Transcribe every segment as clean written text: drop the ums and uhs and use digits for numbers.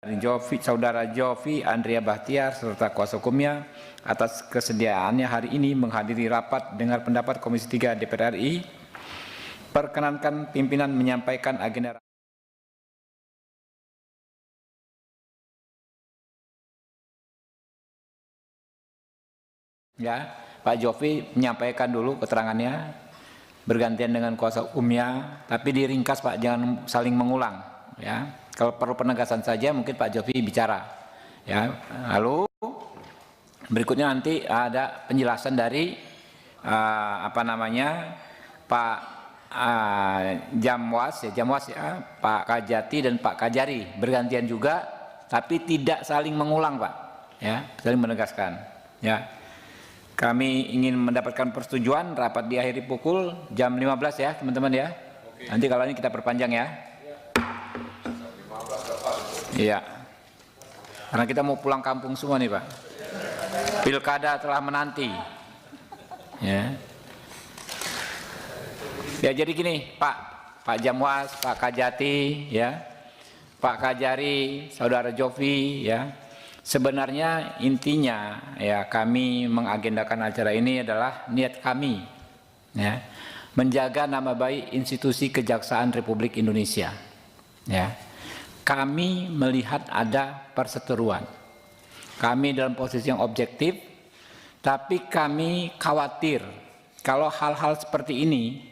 Saudara Jovi Andrea Bahtiar serta kuasa hukumnya atas kesediaannya hari ini menghadiri rapat dengar pendapat Komisi 3 DPR RI. Perkenankan pimpinan menyampaikan agenda. Ya, Pak Jovi menyampaikan dulu keterangannya bergantian dengan kuasa hukumnya, tapi diringkas Pak, jangan saling mengulang ya. Kalau perlu penegasan saja mungkin Pak Jovi bicara ya. Lalu berikutnya nanti ada penjelasan dari Pak Jamwas ya, Pak Kajati dan Pak Kajari bergantian juga, tapi tidak saling mengulang Pak ya, saling menegaskan ya. Kami ingin mendapatkan persetujuan rapat diakhiri pukul jam 15 ya teman-teman ya. Oke. Nanti kalau ini kita perpanjang ya. Iya. Karena kita mau pulang kampung semua nih Pak. Pilkada telah menanti. Ya. Ya jadi gini Pak Jamwas, Pak Kajati ya, Pak Kajari, Saudara Jovi ya. Sebenarnya intinya ya kami mengagendakan acara ini adalah niat kami ya menjaga nama baik institusi Kejaksaan Republik Indonesia ya. Kami melihat ada perseteruan, kami dalam posisi yang objektif, tapi kami khawatir kalau hal-hal seperti ini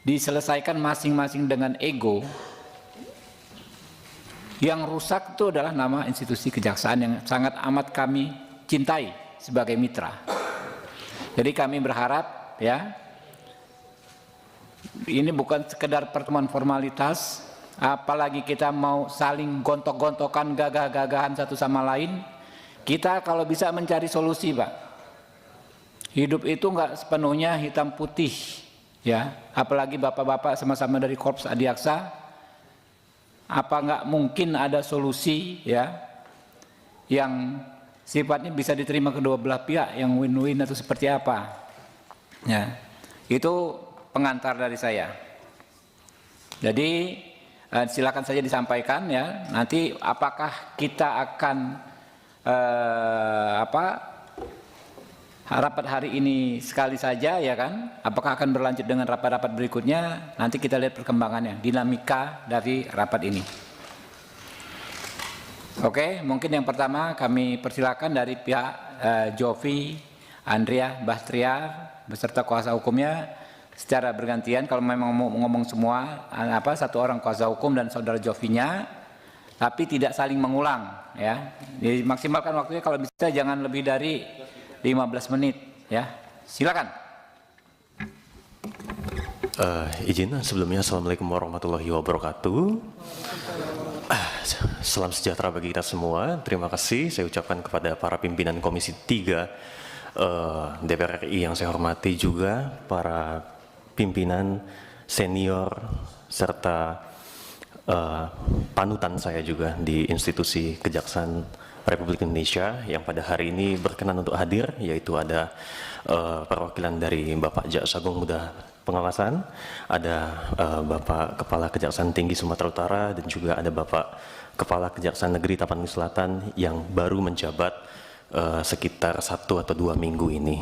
diselesaikan masing-masing dengan ego. Yang rusak itu adalah nama institusi kejaksaan yang sangat amat kami cintai sebagai mitra. Jadi kami berharap ya, ini bukan sekedar pertemuan formalitas, apalagi kita mau saling gontok-gontokan gagah-gagahan satu sama lain. Kita kalau bisa mencari solusi Pak. Hidup itu enggak sepenuhnya hitam putih ya, apalagi bapak-bapak sama-sama dari Korps Adiaksa. Apa enggak mungkin ada solusi ya yang sifatnya bisa diterima kedua belah pihak, yang win-win atau seperti apa ya. Itu pengantar dari saya. Jadi silakan saja disampaikan ya, nanti apakah kita akan rapat hari ini sekali saja ya kan, apakah akan berlanjut dengan rapat-rapat berikutnya, nanti kita lihat perkembangannya, dinamika dari rapat ini. Oke, mungkin yang pertama kami persilakan dari pihak Jovi Andrea Bahtiar beserta kuasa hukumnya secara bergantian, kalau memang mau ngomong semua satu orang kuasa hukum dan saudara Jovinya, tapi tidak saling mengulang ya. Jadi maksimalkan waktunya kalau bisa jangan lebih dari 15 menit ya, silakan. Izin sebelumnya, Assalamualaikum warahmatullahi wabarakatuh. Salam sejahtera bagi kita semua. Terima kasih saya ucapkan kepada para pimpinan Komisi 3 DPR RI yang saya hormati, juga para pimpinan senior serta panutan saya juga di institusi Kejaksaan Republik Indonesia yang pada hari ini berkenan untuk hadir, yaitu ada perwakilan dari Bapak Jaksa Agung Muda Pengawasan, ada Bapak Kepala Kejaksaan Tinggi Sumatera Utara, dan juga ada Bapak Kepala Kejaksaan Negeri Tapanuli Selatan yang baru menjabat sekitar 1 atau 2 minggu ini,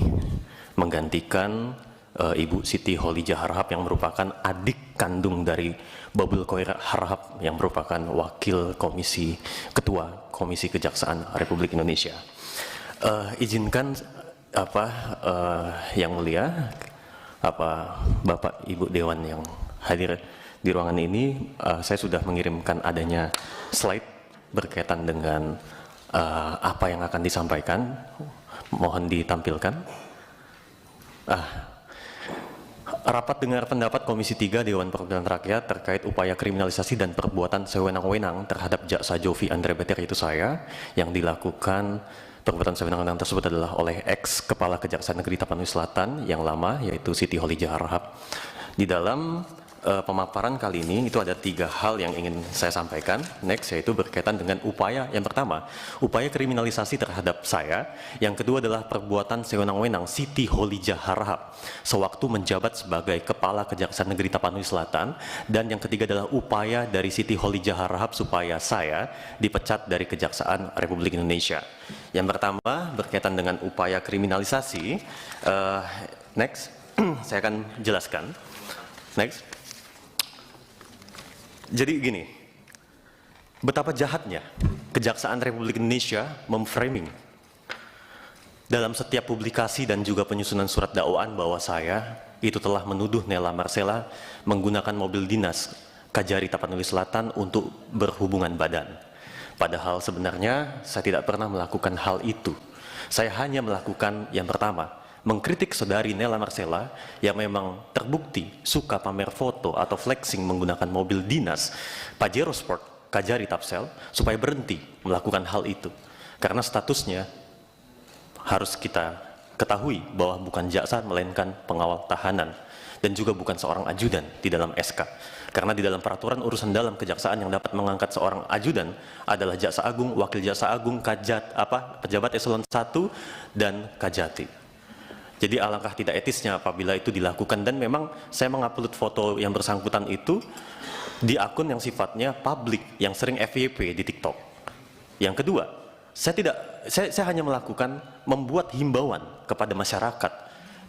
menggantikan Ibu Siti Kholijah Harahap yang merupakan adik kandung dari Babul Khoir Harahap yang merupakan wakil ketua Komisi Kejaksaan Republik Indonesia. Izinkan yang mulia Bapak Ibu Dewan yang hadir di ruangan ini, saya sudah mengirimkan adanya slide berkaitan dengan apa yang akan disampaikan. Mohon ditampilkan. Rapat dengar pendapat Komisi 3 Dewan Perwakilan Rakyat terkait upaya kriminalisasi dan perbuatan sewenang-wenang terhadap Jaksa Jovi Andrea Bahtiar, itu saya, yang dilakukan perbuatan sewenang-wenang tersebut adalah oleh ex Kepala Kejaksaan Negeri Tapanuli Selatan yang lama, yaitu Siti Kholijah Harahap. Di dalam pemaparan kali ini itu ada 3 hal yang ingin saya sampaikan. Next, yaitu berkaitan dengan upaya yang pertama, upaya kriminalisasi terhadap saya. Yang kedua adalah perbuatan sewenang-wenang Siti Kholijah Harahap sewaktu menjabat sebagai Kepala Kejaksaan Negeri Tapanuli Selatan. Dan yang ketiga adalah upaya dari Siti Kholijah Harahap supaya saya dipecat dari Kejaksaan Republik Indonesia. Yang pertama berkaitan dengan upaya kriminalisasi. Next, saya akan jelaskan. Next. Jadi gini, betapa jahatnya Kejaksaan Republik Indonesia memframing dalam setiap publikasi dan juga penyusunan surat dakwaan bahwa saya itu telah menuduh Nela Marcela menggunakan mobil dinas Kajari Tapanuli Selatan untuk berhubungan badan. Padahal sebenarnya saya tidak pernah melakukan hal itu. Saya hanya melakukan yang pertama, mengkritik saudari Nela Marcela yang memang terbukti suka pamer foto atau flexing menggunakan mobil dinas Pajero Sport Kajari Tapsel supaya berhenti melakukan hal itu. Karena statusnya harus kita ketahui bahwa bukan jaksa melainkan pengawal tahanan dan juga bukan seorang ajudan di dalam SK. Karena di dalam peraturan urusan dalam kejaksaan yang dapat mengangkat seorang ajudan adalah jaksa agung, wakil jaksa agung, pejabat eselon 1 dan kajati. Jadi alangkah tidak etisnya apabila itu dilakukan, dan memang saya mengupload foto yang bersangkutan itu di akun yang sifatnya publik yang sering FYP di TikTok. Yang kedua, saya hanya melakukan membuat himbauan kepada masyarakat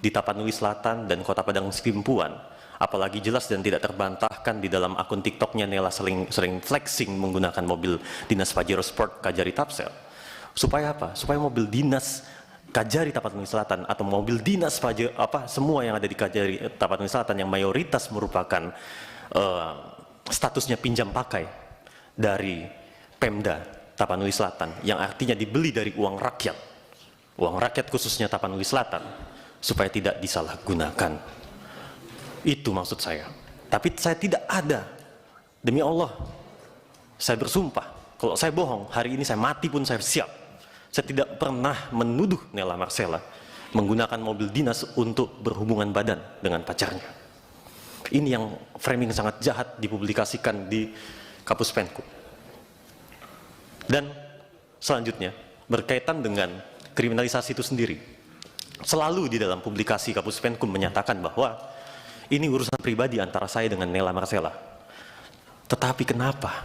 di Tapanuli Selatan dan Kota Padang Sidimpuan, apalagi jelas dan tidak terbantahkan di dalam akun TikToknya Nela sering flexing menggunakan mobil dinas Pajero Sport Kajari Tapsel. Supaya apa? Supaya mobil dinas Kajari Tapanuli Selatan atau mobil dinas semua yang ada di Kajari Tapanuli Selatan yang mayoritas merupakan statusnya pinjam pakai dari Pemda Tapanuli Selatan, yang artinya dibeli dari uang rakyat khususnya Tapanuli Selatan, supaya tidak disalahgunakan. Itu maksud saya. Tapi saya tidak ada, demi Allah saya bersumpah, kalau saya bohong hari ini saya mati pun saya siap. Saya tidak pernah menuduh Nela Marcela menggunakan mobil dinas untuk berhubungan badan dengan pacarnya. Ini yang framing sangat jahat dipublikasikan di Kapus Penkum. Dan selanjutnya berkaitan dengan kriminalisasi itu sendiri. Selalu di dalam publikasi Kapus Penkum menyatakan bahwa ini urusan pribadi antara saya dengan Nela Marcela. Tetapi kenapa?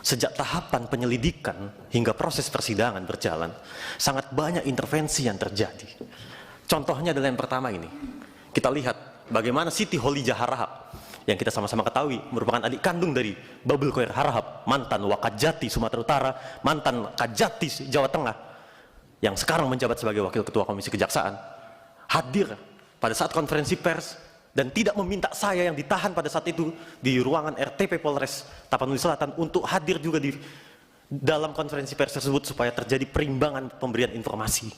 Sejak tahapan penyelidikan hingga proses persidangan berjalan, sangat banyak intervensi yang terjadi. Contohnya adalah yang pertama ini. Kita lihat bagaimana Siti Kholijah Harahap, yang kita sama-sama ketahui merupakan adik kandung dari Babul Khair Harahap, mantan Wakajati Sumatera Utara, mantan Kajati Jawa Tengah, yang sekarang menjabat sebagai Wakil Ketua Komisi Kejaksaan, hadir pada saat konferensi pers dan tidak meminta saya yang ditahan pada saat itu di ruangan RTP Polres Tapanuli Selatan untuk hadir juga di dalam konferensi pers tersebut supaya terjadi perimbangan pemberian informasi.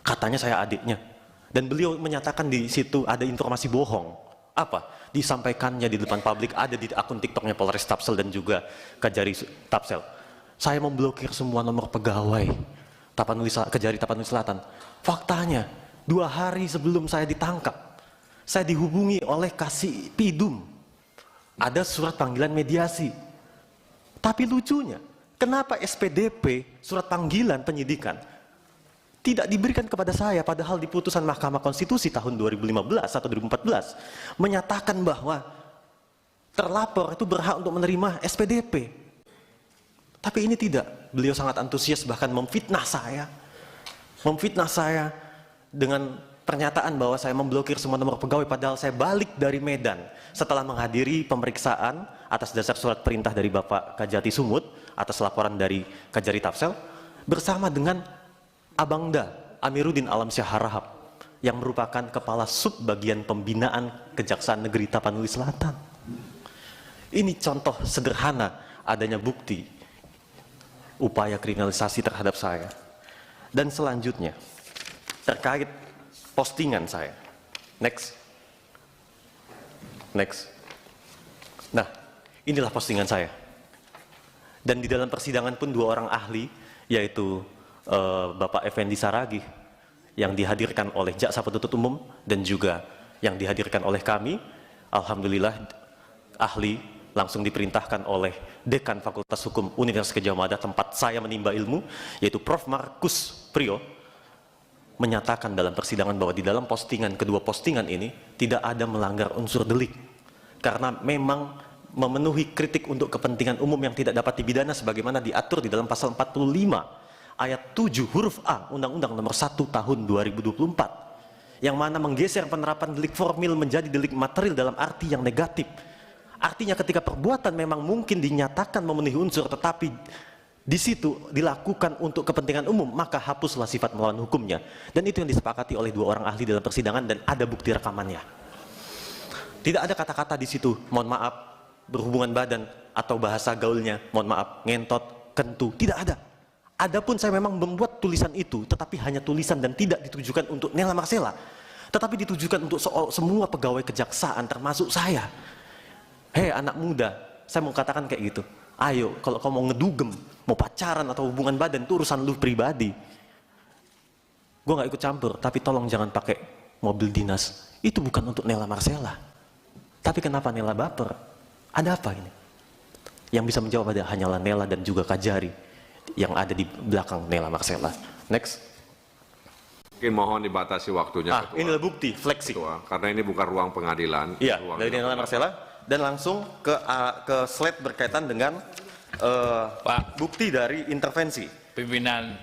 Katanya saya adiknya, dan beliau menyatakan di situ ada informasi bohong. Apa? Disampaikannya di depan publik, ada di akun TikToknya Polres Tapsel dan juga Kajari Tapsel. Saya memblokir semua nomor pegawai Kajari Tapanuli Selatan. Faktanya 2 hari sebelum saya ditangkap, saya dihubungi oleh Kasih Pidum. Ada surat panggilan mediasi. Tapi lucunya, kenapa SPDP, surat panggilan penyidikan, tidak diberikan kepada saya, padahal di putusan Mahkamah Konstitusi tahun 2015 atau 2014 menyatakan bahwa terlapor itu berhak untuk menerima SPDP. Tapi ini tidak. Beliau sangat antusias, bahkan memfitnah saya dengan pernyataan bahwa saya memblokir semua nomor pegawai, padahal saya balik dari Medan setelah menghadiri pemeriksaan atas dasar surat perintah dari Bapak Kajati Sumut atas laporan dari Kajari Tapsel bersama dengan Abangda Amiruddin Alamsyah Harahap yang merupakan Kepala Sub Bagian Pembinaan Kejaksaan Negeri Tapanuli Selatan. Ini contoh sederhana adanya bukti upaya kriminalisasi terhadap saya. Dan selanjutnya terkait postingan saya. Next. Nah, inilah postingan saya. Dan di dalam persidangan pun 2 orang ahli, yaitu Bapak Effendi Saragih yang dihadirkan oleh jaksa penuntut umum dan juga yang dihadirkan oleh kami, alhamdulillah ahli langsung diperintahkan oleh Dekan Fakultas Hukum Universitas Gadjah Mada tempat saya menimba ilmu, yaitu Prof. Markus Priyo, menyatakan dalam persidangan bahwa di dalam kedua postingan ini tidak ada melanggar unsur delik karena memang memenuhi kritik untuk kepentingan umum yang tidak dapat dipidana sebagaimana diatur di dalam pasal 45 ayat 7 huruf A Undang-Undang Nomor 1 Tahun 2024 yang mana menggeser penerapan delik formil menjadi delik material dalam arti yang negatif. Artinya ketika perbuatan memang mungkin dinyatakan memenuhi unsur tetapi di situ dilakukan untuk kepentingan umum, maka hapuslah sifat melawan hukumnya. Dan itu yang disepakati oleh dua orang ahli dalam persidangan dan ada bukti rekamannya. Tidak ada kata-kata di situ, mohon maaf, berhubungan badan atau bahasa gaulnya, mohon maaf, ngentot, kentu, tidak ada. Adapun saya memang membuat tulisan itu, tetapi hanya tulisan dan tidak ditujukan untuk Nela Marcela, tetapi ditujukan untuk semua pegawai kejaksaan termasuk saya. Hei anak muda, saya mau katakan kayak gitu. Ayo, kalau kamu mau ngedugem, mau pacaran atau hubungan badan, itu urusan lu pribadi. Gue gak ikut campur, tapi tolong jangan pakai mobil dinas. Itu bukan untuk Nela Marcela. Tapi kenapa Nela baper? Ada apa ini? Yang bisa menjawab ada hanyalah Nela dan juga Kajari yang ada di belakang Nela Marcela. Next. Mungkin mohon dibatasi waktunya. Ketua. Inilah bukti, fleksi. Ketua, karena ini bukan ruang pengadilan. Iya, dari Nela Marcela. Dan langsung ke slide berkaitan dengan Pak, bukti dari intervensi. pimpinan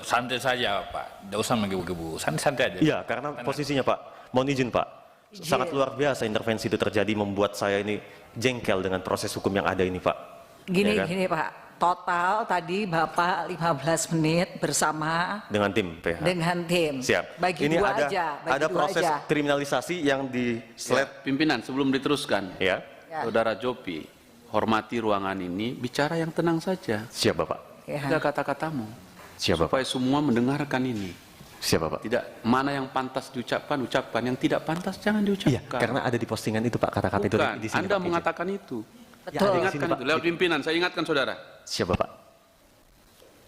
santai saja Pak, tidak usah menggebu-gebu, santai aja. Iya, karena posisinya Pak, mohon izin Pak, sangat luar biasa intervensi itu terjadi membuat saya ini jengkel dengan proses hukum yang ada ini Pak. Gini, Ya kan? gini Pak, total tadi Bapak 15 menit bersama Dengan tim PH. dengan tim. Siap. Bagi Ini dua ada, aja, bagi ada dua proses aja. kriminalisasi yang di slide. Pimpinan, sebelum diteruskan, Ya, Ya. Saudara Jopi, hormati ruangan ini, bicara yang tenang saja. siap Bapak. Ya. Tidak kata-katamu. Siap Bapak. Supaya semua mendengarkan ini. Siap Bapak. Tidak, mana yang pantas diucapkan, ucapkan. Yang tidak pantas, jangan Iya, diucapkan. karena ada di postingan itu Pak kata-kata itu Bukan, di sini. Anda Pak, izin. mengatakan itu. Betul. di sini, Ingatkan Pak. itu, lewat pimpinan. Saya ingatkan saudara. Siap Bapak.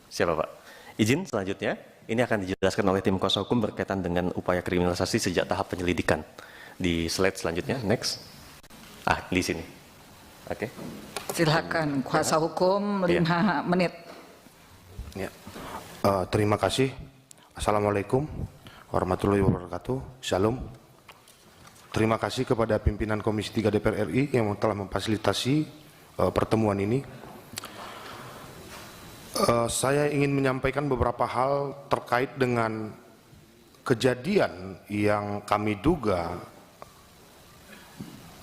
Siap Bapak. Izin selanjutnya, ini akan dijelaskan oleh tim kuasa hukum berkaitan dengan upaya kriminalisasi sejak tahap penyelidikan. Di slide selanjutnya, next. Di sini. Oke. Silakan kuasa hukum Ya. 5 menit. Ya. Terima kasih. Assalamualaikum warahmatullahi wabarakatuh. Shalom. Terima kasih kepada pimpinan Komisi 3 DPR RI yang telah memfasilitasi pertemuan ini. Saya ingin menyampaikan beberapa hal terkait dengan kejadian yang kami duga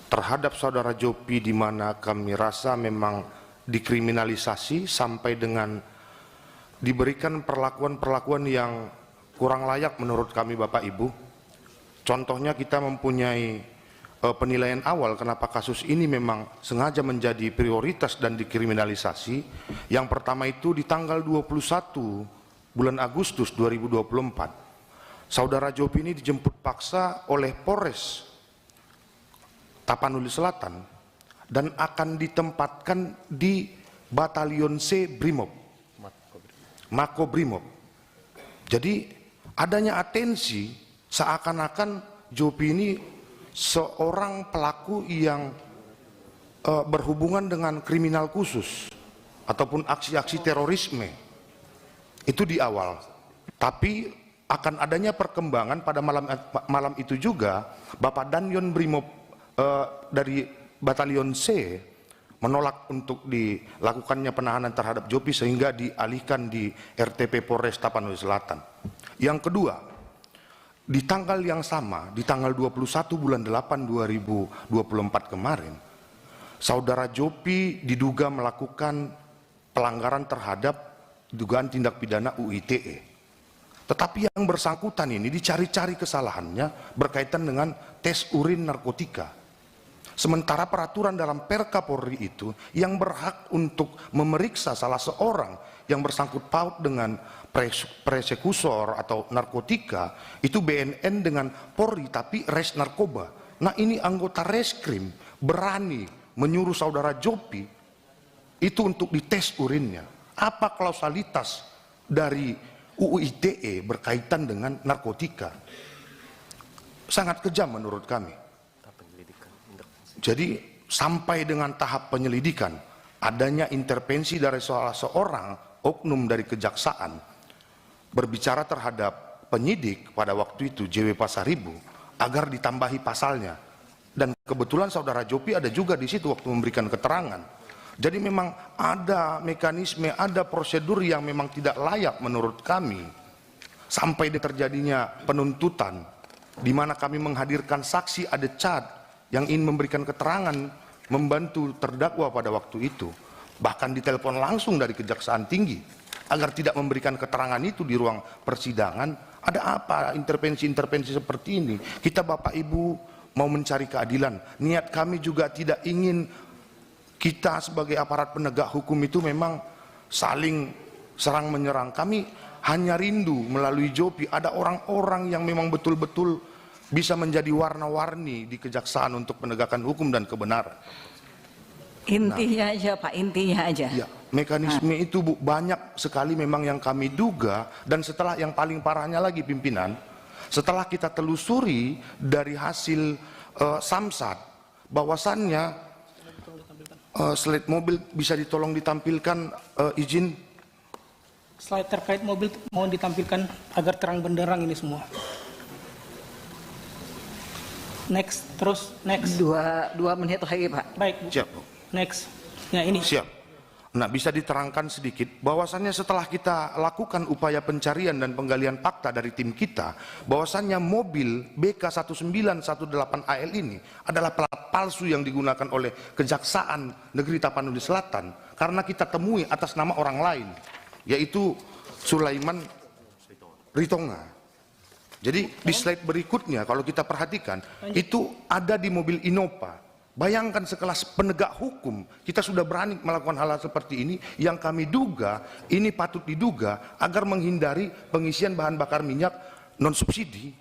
terhadap saudara Jopi, di mana kami rasa memang dikriminalisasi sampai dengan diberikan perlakuan-perlakuan yang kurang layak menurut kami Bapak Ibu. Contohnya kita mempunyai penilaian awal kenapa kasus ini memang sengaja menjadi prioritas dan dikriminalisasi. Yang pertama itu di tanggal 21 bulan Agustus 2024. Saudara Jopi ini dijemput paksa oleh Polres Tapanuli Selatan dan akan ditempatkan di Batalion C Brimob, Mako Brimob. Jadi adanya atensi seakan-akan Jopi ini seorang pelaku yang berhubungan dengan kriminal khusus ataupun aksi-aksi terorisme. Itu di awal. Tapi akan adanya perkembangan pada malam itu juga Bapak Danyon Brimob dari Batalion C menolak untuk dilakukannya penahanan terhadap Jopi sehingga dialihkan di RTP Polres Tapanuli Selatan. Yang kedua, di tanggal yang sama, di tanggal 21 bulan 8 2024 kemarin, saudara Jopi diduga melakukan pelanggaran terhadap dugaan tindak pidana UITE. Tetapi yang bersangkutan ini dicari-cari kesalahannya berkaitan dengan tes urin narkotika. Sementara peraturan dalam Perka Polri itu yang berhak untuk memeriksa salah seorang yang bersangkut paut dengan persekutor atau narkotika itu BNN dengan Polri, tapi res narkoba. Nah ini anggota reskrim berani menyuruh saudara Jopi itu untuk dites urinnya. Apa kausalitas dari UU ITE berkaitan dengan narkotika? Sangat kejam menurut kami. Jadi sampai dengan tahap penyelidikan, adanya intervensi dari salah seorang oknum dari kejaksaan berbicara terhadap penyidik pada waktu itu JW Pasaribu agar ditambahi pasalnya, dan kebetulan saudara Jopi ada juga di situ waktu memberikan keterangan. Jadi memang ada mekanisme, ada prosedur yang memang tidak layak menurut kami sampai terjadinya penuntutan di mana kami menghadirkan saksi, ada chat yang ingin memberikan keterangan membantu terdakwa pada waktu itu, bahkan ditelepon langsung dari Kejaksaan Tinggi agar tidak memberikan keterangan itu di ruang persidangan. Ada apa intervensi-intervensi seperti ini? Kita Bapak Ibu mau mencari keadilan. Niat kami juga tidak ingin kita sebagai aparat penegak hukum itu memang saling serang menyerang. Kami hanya rindu melalui Jopi ada orang-orang yang memang betul-betul bisa menjadi warna-warni di kejaksaan untuk penegakan hukum dan kebenaran. Intinya aja Pak, intinya aja. Ya, mekanisme itu Bu, banyak sekali memang yang kami duga, dan setelah yang paling parahnya lagi pimpinan, setelah kita telusuri dari hasil Samsat, bahwasannya slide mobil bisa ditolong ditampilkan, izin. Slide terkait mobil mohon ditampilkan agar terang benderang ini semua. Next, terus next. Dua menit lagi Pak. Baik, Bu. Siap Bu. Next. Ya ini. Siap. Nah, bisa diterangkan sedikit bahwasannya setelah kita lakukan upaya pencarian dan penggalian fakta dari tim kita, bahwasannya mobil BK1918AL ini adalah plat palsu yang digunakan oleh Kejaksaan Negeri Tapanuli Selatan karena kita temui atas nama orang lain, yaitu Sulaiman Ritonga. Jadi di slide berikutnya kalau kita perhatikan itu ada di mobil Innova. Bayangkan sekelas penegak hukum kita sudah berani melakukan hal-hal seperti ini, yang kami duga ini patut diduga agar menghindari pengisian bahan bakar minyak non subsidi.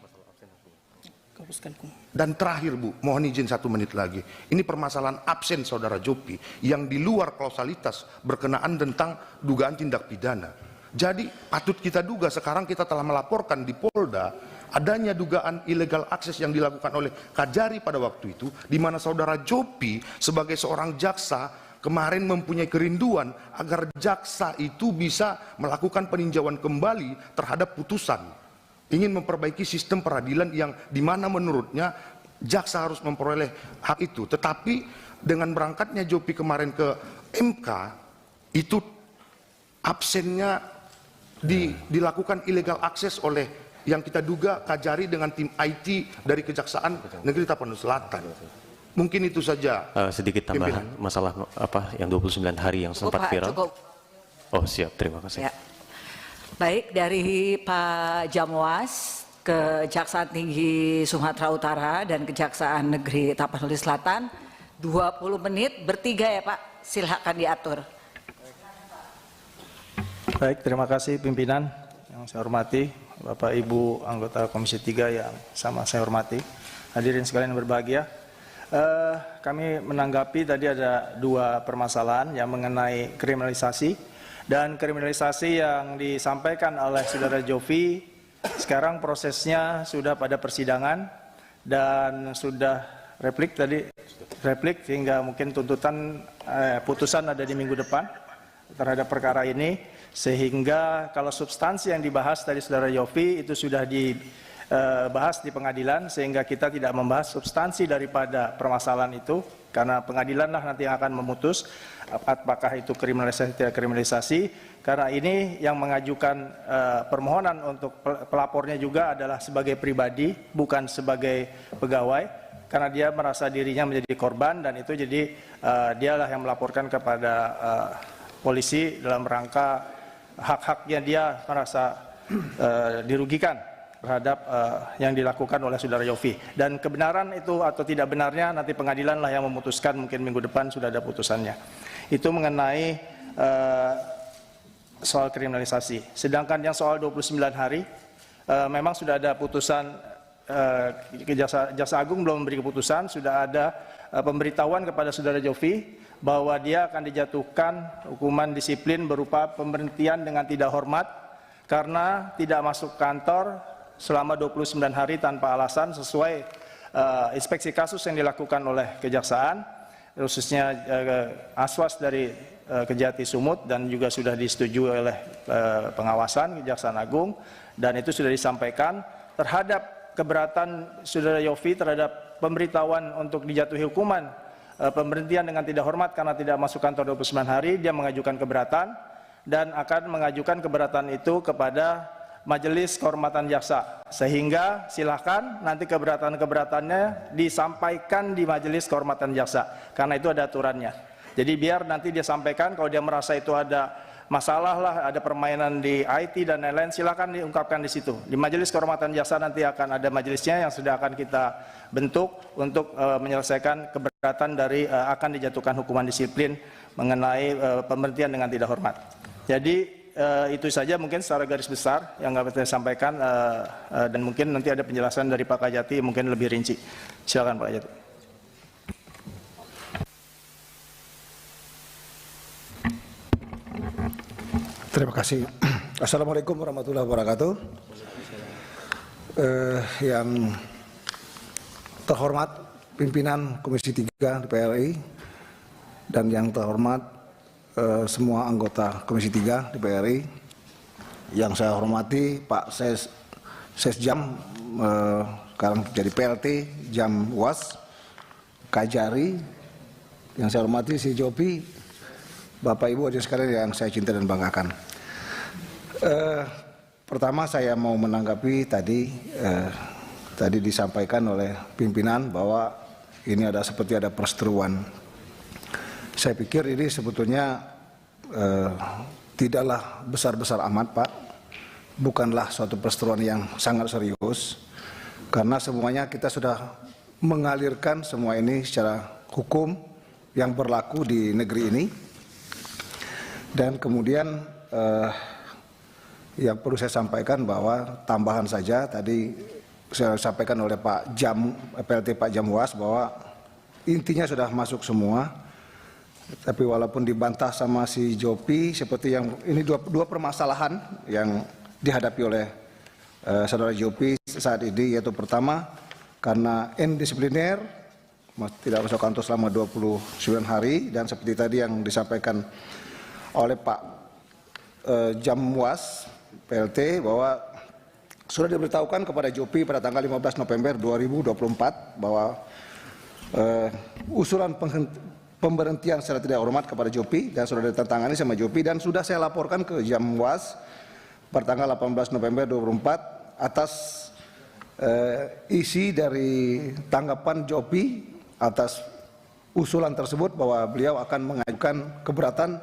Dan terakhir Bu, mohon izin 1 menit lagi. Ini permasalahan absen saudara Jopi yang di luar kausalitas berkenaan tentang dugaan tindak pidana. Jadi patut kita duga, sekarang kita telah melaporkan di Polda adanya dugaan illegal akses yang dilakukan oleh Kajari pada waktu itu, di mana saudara Jopi sebagai seorang jaksa kemarin mempunyai kerinduan agar jaksa itu bisa melakukan peninjauan kembali terhadap putusan, ingin memperbaiki sistem peradilan yang dimana menurutnya jaksa harus memperoleh hak itu. Tetapi dengan berangkatnya Jopi kemarin ke MK, itu absennya dilakukan illegal akses oleh yang kita duga Kajari dengan tim IT dari Kejaksaan Negeri Tapanuli Selatan. Mungkin itu saja. Sedikit tambahan masalah apa yang 29 hari yang sempat viral. Cukup. Oh siap, terima kasih. Ya. Baik, dari Pak Jamwas, Kejaksaan Tinggi Sumatera Utara dan Kejaksaan Negeri Tapanuli Selatan, 20 menit bertiga ya Pak, silakan diatur. Baik, terima kasih pimpinan yang saya hormati. Bapak Ibu anggota Komisi 3 yang sama saya hormati, hadirin sekalian yang berbahagia. Kami menanggapi tadi ada 2 permasalahan yang mengenai kriminalisasi, dan kriminalisasi yang disampaikan oleh saudara Jovi sekarang prosesnya sudah pada persidangan dan sudah replik sehingga mungkin tuntutan putusan ada di minggu depan terhadap perkara ini. Sehingga kalau substansi yang dibahas tadi saudara Yofi itu sudah dibahas di pengadilan, sehingga kita tidak membahas substansi daripada permasalahan itu, karena pengadilan lah nanti yang akan memutus apakah itu kriminalisasi atau tidak kriminalisasi. Karena ini yang mengajukan permohonan untuk pelapornya juga adalah sebagai pribadi, bukan sebagai pegawai, karena dia merasa dirinya menjadi korban, dan itu jadi dialah yang melaporkan kepada polisi dalam rangka hak-haknya dia merasa dirugikan terhadap yang dilakukan oleh saudara Yofi. Dan kebenaran itu atau tidak benarnya nanti pengadilan lah yang memutuskan, mungkin minggu depan sudah ada putusannya. Itu mengenai soal kriminalisasi. Sedangkan yang soal 29 hari, memang sudah ada putusan, Jaksa Agung belum memberi keputusan, sudah ada pemberitahuan kepada saudara Jovi bahwa dia akan dijatuhkan hukuman disiplin berupa pemberhentian dengan tidak hormat karena tidak masuk kantor selama 29 hari tanpa alasan sesuai inspeksi kasus yang dilakukan oleh Kejaksaan. khususnya aswas dari Kejati Sumut dan juga sudah disetujui oleh pengawasan Kejaksaan Agung, dan itu sudah disampaikan terhadap keberatan Saudara Yofi terhadap pemberitahuan untuk dijatuhi hukuman pemberhentian dengan tidak hormat karena tidak masuk kantor 29 hari. Dia mengajukan keberatan dan akan mengajukan keberatan itu kepada Majelis Kehormatan Jaksa, sehingga silakan nanti keberatan-keberatannya disampaikan di Majelis Kehormatan Jaksa karena itu ada aturannya. Jadi biar nanti dia sampaikan, kalau dia merasa itu ada masalah lah, ada permainan di IT dan lain-lain, silakan diungkapkan di situ. Di Majelis Kehormatan Jaksa nanti akan ada majelisnya yang sudah akan kita bentuk untuk menyelesaikan keberatan dari akan dijatuhkan hukuman disiplin mengenai pemberhentian dengan tidak hormat. Jadi itu saja mungkin secara garis besar yang dapat saya sampaikan, dan mungkin nanti ada penjelasan dari Pak Kajati mungkin lebih rinci. Silakan Pak Kajati. Terima kasih. Assalamualaikum warahmatullahi wabarakatuh. Yang terhormat pimpinan Komisi 3 DPR RI dan yang terhormat semua anggota Komisi 3 DPR RI, yang saya hormati Pak Sesjam, sekarang jadi PLT Jam UAS, Kajari, yang saya hormati si Jopi, Bapak Ibu hadirin sekalian yang saya cintai dan banggakan. Pertama saya mau menanggapi tadi disampaikan oleh pimpinan bahwa ini seperti ada perseteruan. Saya pikir ini sebetulnya tidaklah besar-besar amat, Pak. Bukanlah suatu perseteruan yang sangat serius, karena semuanya kita sudah mengalirkan semua ini secara hukum yang berlaku di negeri ini. Dan kemudian yang perlu saya sampaikan bahwa tambahan saja tadi saya sampaikan oleh Pak PLT Pak Jamwas bahwa intinya sudah masuk semua. Tapi walaupun dibantah sama si Jopi, seperti yang ini dua permasalahan yang dihadapi oleh saudara Jopi saat ini, yaitu pertama karena indisipliner, tidak masuk kantor selama 29 hari, dan seperti tadi yang disampaikan oleh Pak Jamwas PLT bahwa sudah diberitahukan kepada Jopi pada tanggal 15 November 2024 bahwa usulan pemberhentian secara tidak hormat kepada Jopi dan sudah ditandatangani sama Jopi, dan sudah saya laporkan ke Jamwas pada tanggal 18 November 2024 atas isi dari tanggapan Jopi atas usulan tersebut bahwa beliau akan mengajukan keberatan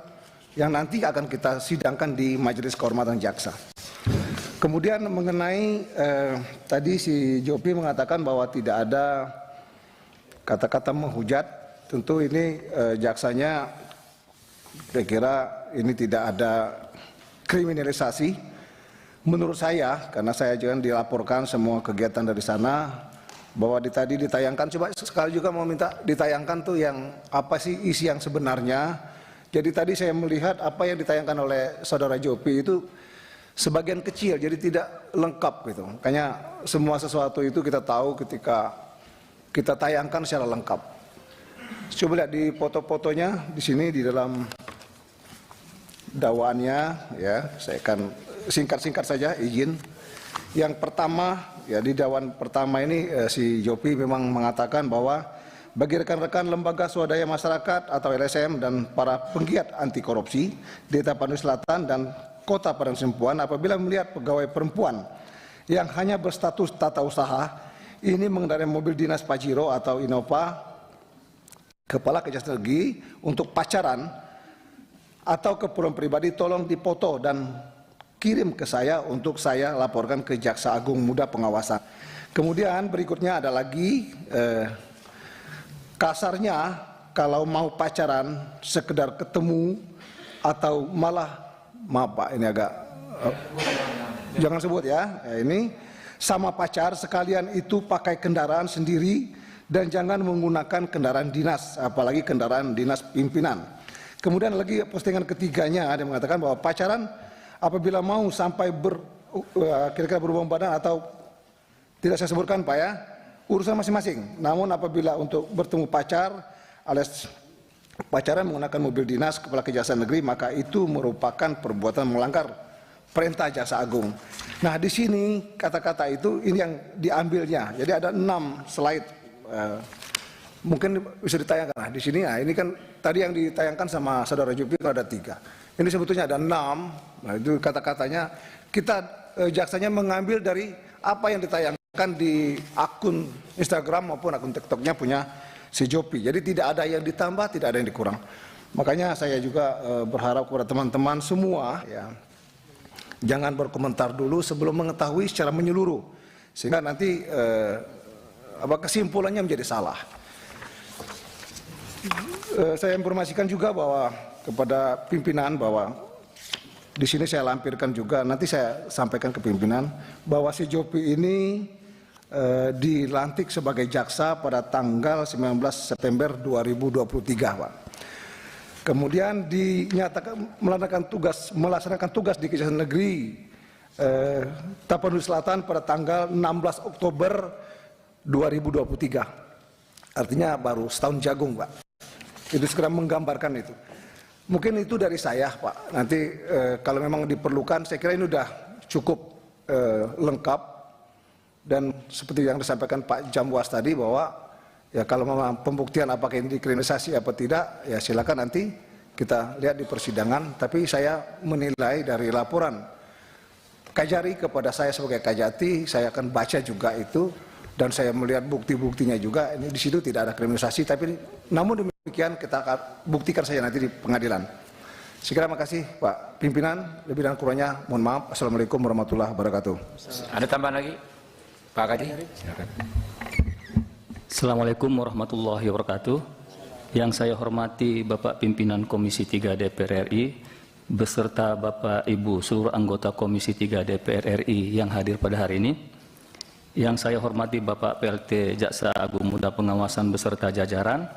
yang nanti akan kita sidangkan di Majelis Kehormatan Jaksa. Kemudian mengenai tadi si Jopi mengatakan bahwa tidak ada kata-kata menghujat, tentu ini jaksanya saya kira ini tidak ada kriminalisasi. Menurut saya, karena saya juga dilaporkan semua kegiatan dari sana, bahwa tadi ditayangkan, coba sekali juga mau minta ditayangkan tuh yang apa sih isi yang sebenarnya. Jadi tadi saya melihat apa yang ditayangkan oleh saudara Jopi itu sebagian kecil, jadi tidak lengkap gitu. Makanya semua sesuatu itu kita tahu ketika kita tayangkan secara lengkap. Coba lihat di foto-fotonya di sini di dalam dakwaannya, ya. Saya akan singkat-singkat saja izin. Yang pertama, ya di dakwaan pertama ini si Jopi memang mengatakan bahwa bagi rekan-rekan lembaga swadaya masyarakat atau LSM dan para penggiat anti korupsi di Tapanuli Selatan dan Kota Padang Simpuan, apabila melihat pegawai perempuan yang hanya berstatus tata usaha ini mengendarai mobil dinas Pajero atau Innova Kepala Kejaksaan Negeri untuk pacaran atau keperluan pribadi, tolong dipoto dan kirim ke saya untuk saya laporkan ke Jaksa Agung Muda Pengawasan. Kemudian berikutnya ada lagi kasarnya kalau mau pacaran sekedar ketemu atau malah, maaf Pak ini agak jangan sebut ya, ini sama pacar sekalian itu pakai kendaraan sendiri dan jangan menggunakan kendaraan dinas, apalagi kendaraan dinas pimpinan. Kemudian lagi postingan ketiganya ada yang mengatakan bahwa pacaran apabila mau sampai kira-kira berhubungan badan atau tidak saya sebutkan Pak ya, urusan masing-masing. Namun apabila untuk bertemu pacar alias upacara menggunakan mobil dinas Kepala Kejaksaan Negeri, maka itu merupakan perbuatan melanggar perintah Jaksa Agung. Nah, di sini kata-kata itu ini yang diambilnya. Jadi ada 6 slide. Mungkin bisa ditayangkan. Nah, di sini, nah ini kan tadi yang ditayangkan sama Saudara Jupri ada 3. Ini sebetulnya ada 6. Nah, itu kata-katanya kita jaksanya mengambil dari apa yang ditayangkan di akun Instagram maupun akun TikToknya punya si Jopi. Jadi tidak ada yang ditambah, tidak ada yang dikurang. Makanya saya juga berharap kepada teman-teman semua, ya, jangan berkomentar dulu sebelum mengetahui secara menyeluruh, sehingga nanti kesimpulannya menjadi salah. Saya informasikan juga bahwa kepada pimpinan bahwa di sini saya lampirkan juga, nanti saya sampaikan ke pimpinan bahwa si Jopi ini dilantik sebagai jaksa pada tanggal 19 September 2023, Pak. Kemudian dinyatakan melaksanakan tugas di Kejaksaan Negeri Tapanuli Selatan pada tanggal 16 Oktober 2023. Artinya baru setahun jagung, Pak. Itu segera menggambarkan itu. Mungkin itu dari saya, Pak. Nanti kalau memang diperlukan, saya kira ini sudah cukup lengkap. Dan seperti yang disampaikan Pak Jamwas tadi bahwa ya kalau memang pembuktian apakah ini dikriminalisasi apa tidak, ya silakan nanti kita lihat di persidangan. Tapi saya menilai dari laporan Kajari kepada saya sebagai Kajati, saya akan baca juga itu dan saya melihat bukti-buktinya juga. Ini di situ tidak ada kriminalisasi, tapi namun demikian kita akan buktikan saja nanti di pengadilan. Sekian, terima kasih Pak Pimpinan. Lebih dan kurangnya mohon maaf. Assalamualaikum warahmatullahi wabarakatuh. Ada tambahan lagi? Pak Kadi, silakan. Assalamualaikum warahmatullahi wabarakatuh. Yang saya hormati Bapak Pimpinan Komisi 3 DPR RI beserta Bapak Ibu seluruh anggota Komisi 3 DPR RI yang hadir pada hari ini. Yang saya hormati Bapak PLT Jaksa Agung Muda Pengawasan beserta jajaran.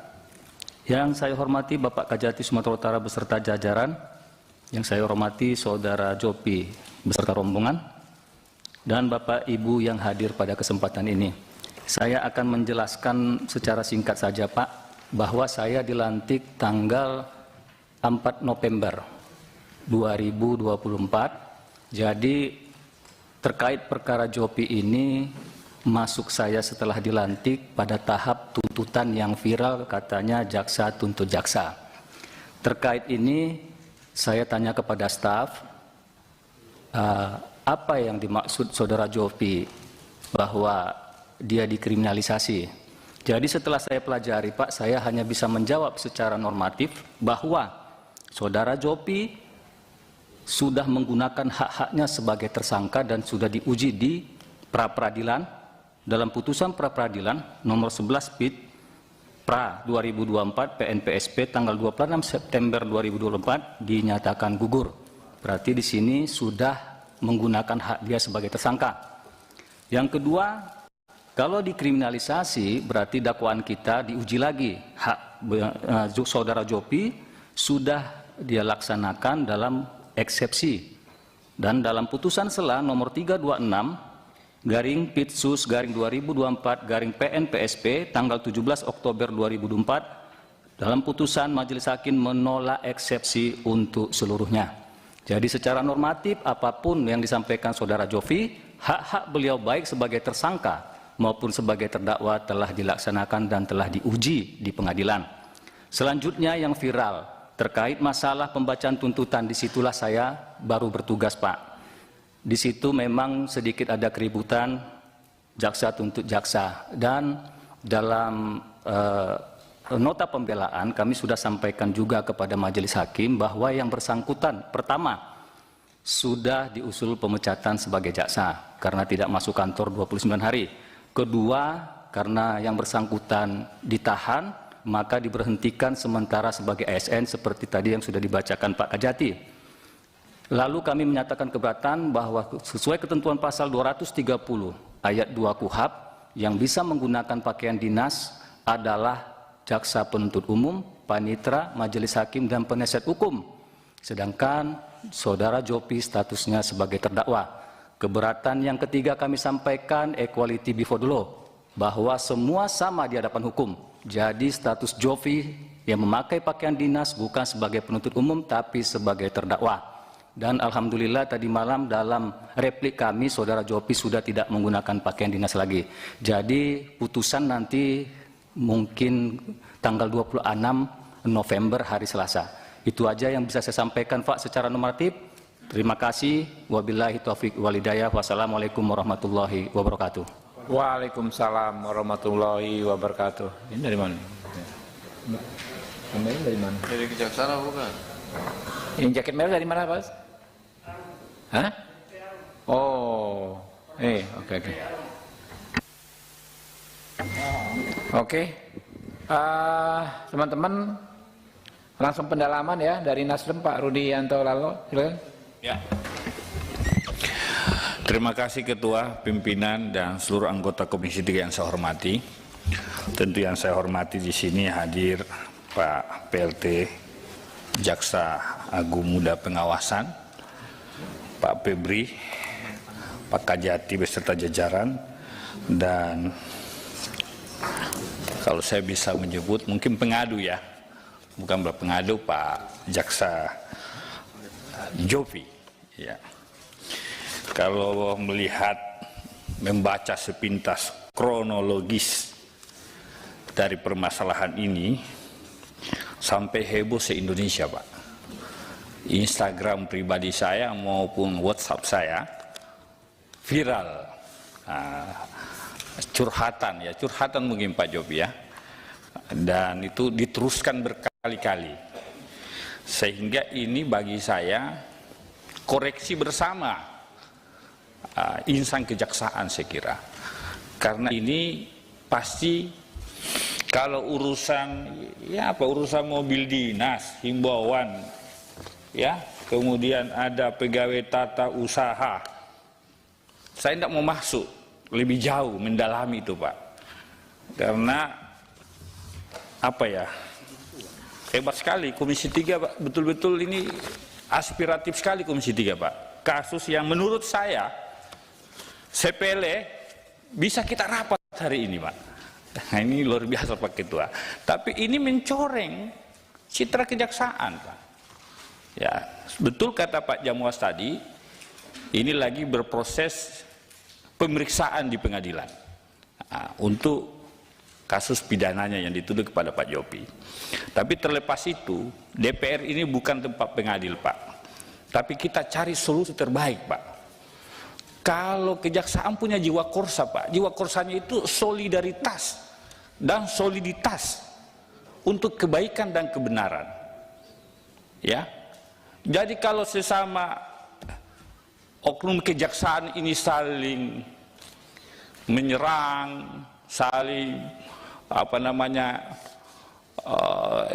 Yang saya hormati Bapak Kajati Sumatera Utara beserta jajaran. Yang saya hormati Saudara Jopi beserta rombongan. Dan Bapak Ibu yang hadir pada kesempatan ini. Saya akan menjelaskan secara singkat saja, Pak, bahwa saya dilantik tanggal 4 November 2024. Jadi terkait perkara Jopi ini masuk saya setelah dilantik pada tahap tuntutan yang viral, katanya jaksa tuntut jaksa. Terkait ini saya tanya kepada staf, apa yang dimaksud Saudara Jopi bahwa dia dikriminalisasi. Jadi setelah saya pelajari, Pak, saya hanya bisa menjawab secara normatif bahwa Saudara Jopi sudah menggunakan hak-haknya sebagai tersangka dan sudah diuji di pra-peradilan dalam putusan pra-peradilan nomor 11 PIT Pra 2024 PNPSP tanggal 26 September 2024 dinyatakan gugur. Berarti di sini sudah menggunakan hak dia sebagai tersangka. Yang kedua, kalau dikriminalisasi berarti dakwaan kita diuji lagi. Hak Saudara Jopi sudah dia laksanakan dalam eksepsi. Dan dalam putusan sela nomor 326 garing Pitsus garing 2024 garing PNPSP tanggal 17 Oktober 2024 dalam putusan Majelis Hakim menolak eksepsi untuk seluruhnya. Jadi secara normatif apapun yang disampaikan Saudara Jopi, hak-hak beliau baik sebagai tersangka maupun sebagai terdakwa telah dilaksanakan dan telah diuji di pengadilan. Selanjutnya yang viral terkait masalah pembacaan tuntutan, disitulah saya baru bertugas, Pak. Di situ memang sedikit ada keributan jaksa tuntut jaksa dan dalam nota pembelaan kami sudah sampaikan juga kepada majelis hakim bahwa yang bersangkutan pertama sudah diusul pemecatan sebagai jaksa karena tidak masuk kantor 29 hari. Kedua, karena yang bersangkutan ditahan maka diberhentikan sementara sebagai ASN seperti tadi yang sudah dibacakan Pak Kajati. Lalu kami menyatakan keberatan bahwa sesuai ketentuan pasal 230 ayat 2 KUHP yang bisa menggunakan pakaian dinas adalah jaksa penuntut umum, panitera, majelis hakim, dan penasihat hukum. Sedangkan Saudara Jopi statusnya sebagai terdakwa. Keberatan yang ketiga kami sampaikan equality before the law, bahwa semua sama di hadapan hukum. Jadi status Jopi yang memakai pakaian dinas bukan sebagai penuntut umum tapi sebagai terdakwa. Dan alhamdulillah tadi malam dalam replik kami Saudara Jopi sudah tidak menggunakan pakaian dinas lagi. Jadi putusan nanti mungkin tanggal 26 November hari Selasa. Itu aja yang bisa saya sampaikan Pak secara normatif. Terima kasih. Wabillahi taufiq walhidayah. Wassalamualaikum warahmatullahi wabarakatuh. Waalaikumsalam warahmatullahi wabarakatuh. Ini dari mana? Ini dari mana? Dari kejaksaan bukan? Ini jaket merah dari mana, Pak? Hah? Oh, oke. Oke, teman-teman, langsung pendalaman ya dari Nasdem Pak Rudianto Lalo, silakan. Ya. Terima kasih Ketua, pimpinan dan seluruh anggota Komisi 3 yang saya hormati. Tentu yang saya hormati di sini hadir Pak PLT Jaksa Agung Muda Pengawasan, Pak Febri, Pak Kajati beserta jajaran, dan kalau saya bisa menyebut mungkin pengadu ya, bukan pengadu, Pak Jaksa Jopi. Ya. Kalau melihat, membaca sepintas kronologis dari permasalahan ini, sampai heboh se-Indonesia Pak. Instagram pribadi saya maupun WhatsApp saya viral. Curhatan mungkin Pak Jopi ya. Dan itu diteruskan berkali-kali. Sehingga ini bagi saya koreksi bersama insan kejaksaan saya kira. Karena ini pasti kalau urusan mobil dinas, himbauan, ya, kemudian ada pegawai tata usaha. Saya tidak mau masuk lebih jauh mendalami itu Pak, karena hebat sekali Komisi 3 Pak, betul-betul ini aspiratif sekali Komisi 3 Pak. Kasus yang menurut saya sepele bisa kita rapat hari ini Pak. Nah, ini luar biasa Pak Ketua. Tapi ini mencoreng citra kejaksaan Pak. Ya, betul kata Pak Jamwas tadi, ini lagi berproses pemeriksaan di pengadilan untuk kasus pidananya yang dituduh kepada Pak Jopi. Tapi terlepas itu, DPR ini bukan tempat pengadil Pak. Tapi kita cari solusi terbaik Pak. Kalau kejaksaan punya jiwa korsa Pak, jiwa korsanya itu solidaritas dan soliditas untuk kebaikan dan kebenaran. Ya. Jadi kalau sesama oknum kejaksaan ini saling menyerang, saling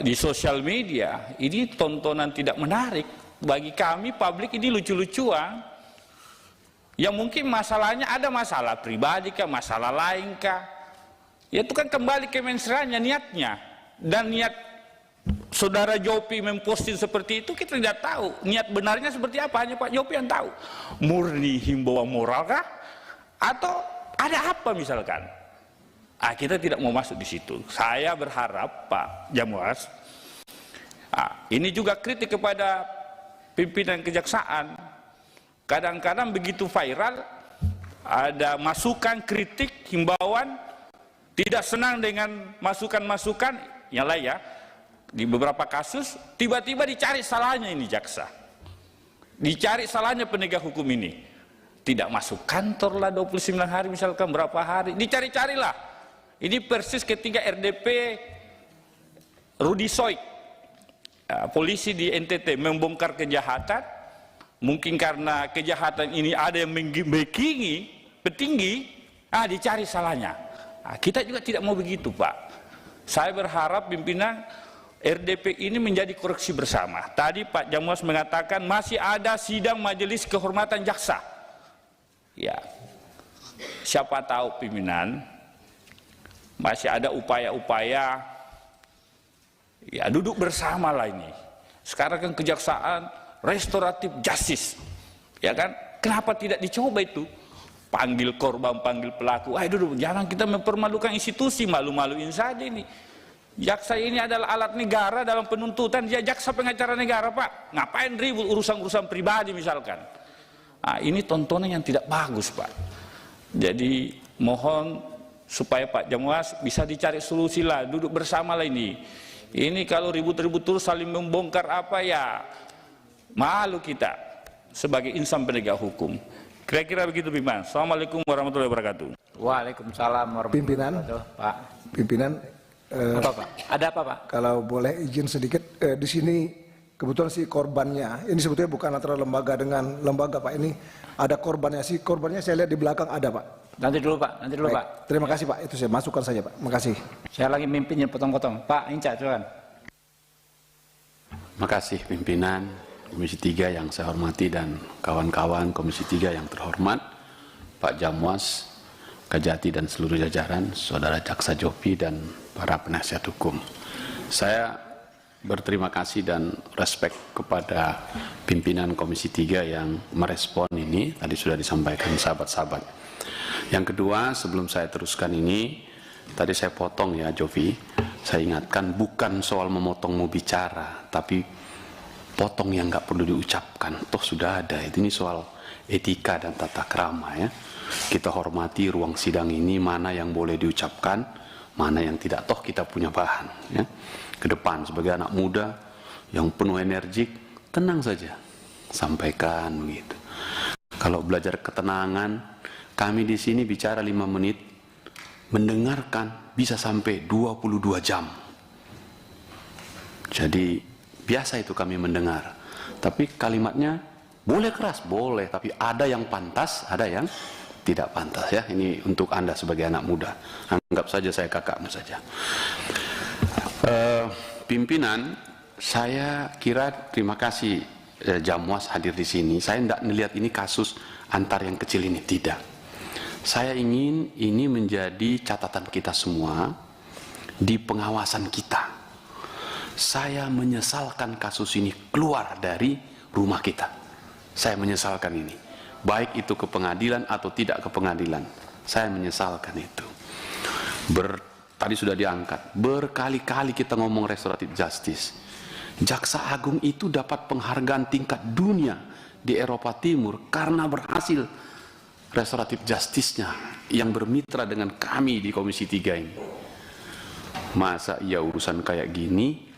di sosial media, ini tontonan tidak menarik bagi kami. Publik ini lucu-lucuan, yang mungkin masalahnya ada masalah pribadi kah, masalah lain kah, ya itu kan kembali ke mensreanya, niatnya. Dan niat Saudara Jopi memposting seperti itu kita tidak tahu niat benarnya seperti apa, hanya Pak Jopi yang tahu. Murni himbauan moral kah atau ada apa misalkan? Kita tidak mau masuk di situ. Saya berharap Pak Jamwas, ini juga kritik kepada pimpinan kejaksaan. Kadang-kadang begitu viral ada masukan, kritik, himbauan, tidak senang dengan masukan-masukan yang lain ya. Di beberapa kasus tiba-tiba dicari salahnya ini jaksa, dicari salahnya penegak hukum ini, tidak masuk kantor lah 29 hari misalkan, berapa hari dicari-carilah. Ini persis ketika RDP Rudi Soik, polisi di NTT membongkar kejahatan, mungkin karena kejahatan ini ada yang membackingi petinggi, dicari salahnya. Kita juga tidak mau begitu Pak. Saya berharap pimpinan RDP ini menjadi koreksi bersama. Tadi Pak Jamwas mengatakan masih ada sidang majelis kehormatan jaksa. Ya, siapa tahu pimpinan masih ada upaya-upaya, ya duduk bersama lah ini. Sekarang kan kejaksaan restoratif justice, ya kan? Kenapa tidak dicoba itu? Panggil korban, panggil pelaku. Duduk, jangan kita mempermalukan institusi, malu-maluin saja ini. Jaksa ini adalah alat negara dalam penuntutan, dia jaksa pengacara negara Pak. Ngapain ribut urusan-urusan pribadi misalkan. Nah, ini tontonan yang tidak bagus Pak. Jadi mohon supaya Pak Jamwas bisa dicari solusi lah, duduk bersama lah ini. Ini kalau ribut-ribut terus saling membongkar apa ya, malu kita sebagai insan penegak hukum. Kira-kira begitu Pimpinan. Assalamualaikum warahmatullahi wabarakatuh. Waalaikumsalam warahmatullahi wabarakatuh. Pak. Pimpinan, Apa Pak? Ada apa Pak? kalau boleh izin sedikit, di sini kebetulan si korbannya, ini sebetulnya bukan antara lembaga dengan lembaga Pak, ini ada korbannya, si korbannya saya lihat di belakang ada Pak. Nanti dulu Pak, nanti dulu Baik, Pak. terima kasih Pak, itu saya masukkan saja Pak, makasih. Saya lagi mimpin potong-potong. Pak Inca, silakan. Makasih pimpinan Komisi 3 yang saya hormati dan kawan-kawan Komisi 3 yang terhormat, Pak Jamwas, Kajati dan seluruh jajaran, Saudara Jaksa Jopi dan para penasihat hukum. Saya berterima kasih dan respek kepada pimpinan Komisi 3 yang merespon ini, tadi sudah disampaikan sahabat-sahabat. Yang kedua, sebelum saya teruskan ini, tadi saya potong ya Jovi, saya ingatkan bukan soal memotongmu bicara, tapi potong yang nggak perlu diucapkan, toh sudah ada. Ini soal etika dan tata krama ya. Kita hormati ruang sidang ini, mana yang boleh diucapkan, mana yang tidak, toh kita punya bahan ya. Ke depan sebagai anak muda yang penuh energik, tenang saja, sampaikan begitu. Kalau belajar ketenangan, kami di sini bicara 5 menit, mendengarkan bisa sampai 22 jam. Jadi biasa itu kami mendengar. Tapi kalimatnya boleh keras, boleh, tapi ada yang pantas, ada yang tidak pantas ya. Ini untuk Anda sebagai anak muda. Anggap saja saya kakakmu saja. Pimpinan, saya kira terima kasih Jamwas hadir di sini. Saya tidak melihat ini kasus antar yang kecil ini, tidak. Saya ingin ini menjadi catatan kita semua di pengawasan kita. Saya menyesalkan kasus ini keluar dari rumah kita. Saya menyesalkan ini. Baik itu ke pengadilan atau tidak ke pengadilan. Saya menyesalkan itu. Tadi sudah diangkat. Berkali-kali kita ngomong restoratif justice. Jaksa Agung itu dapat penghargaan tingkat dunia di Eropa Timur karena berhasil restoratif justice-nya yang bermitra dengan kami di Komisi 3 ini. Masa iya urusan kayak gini,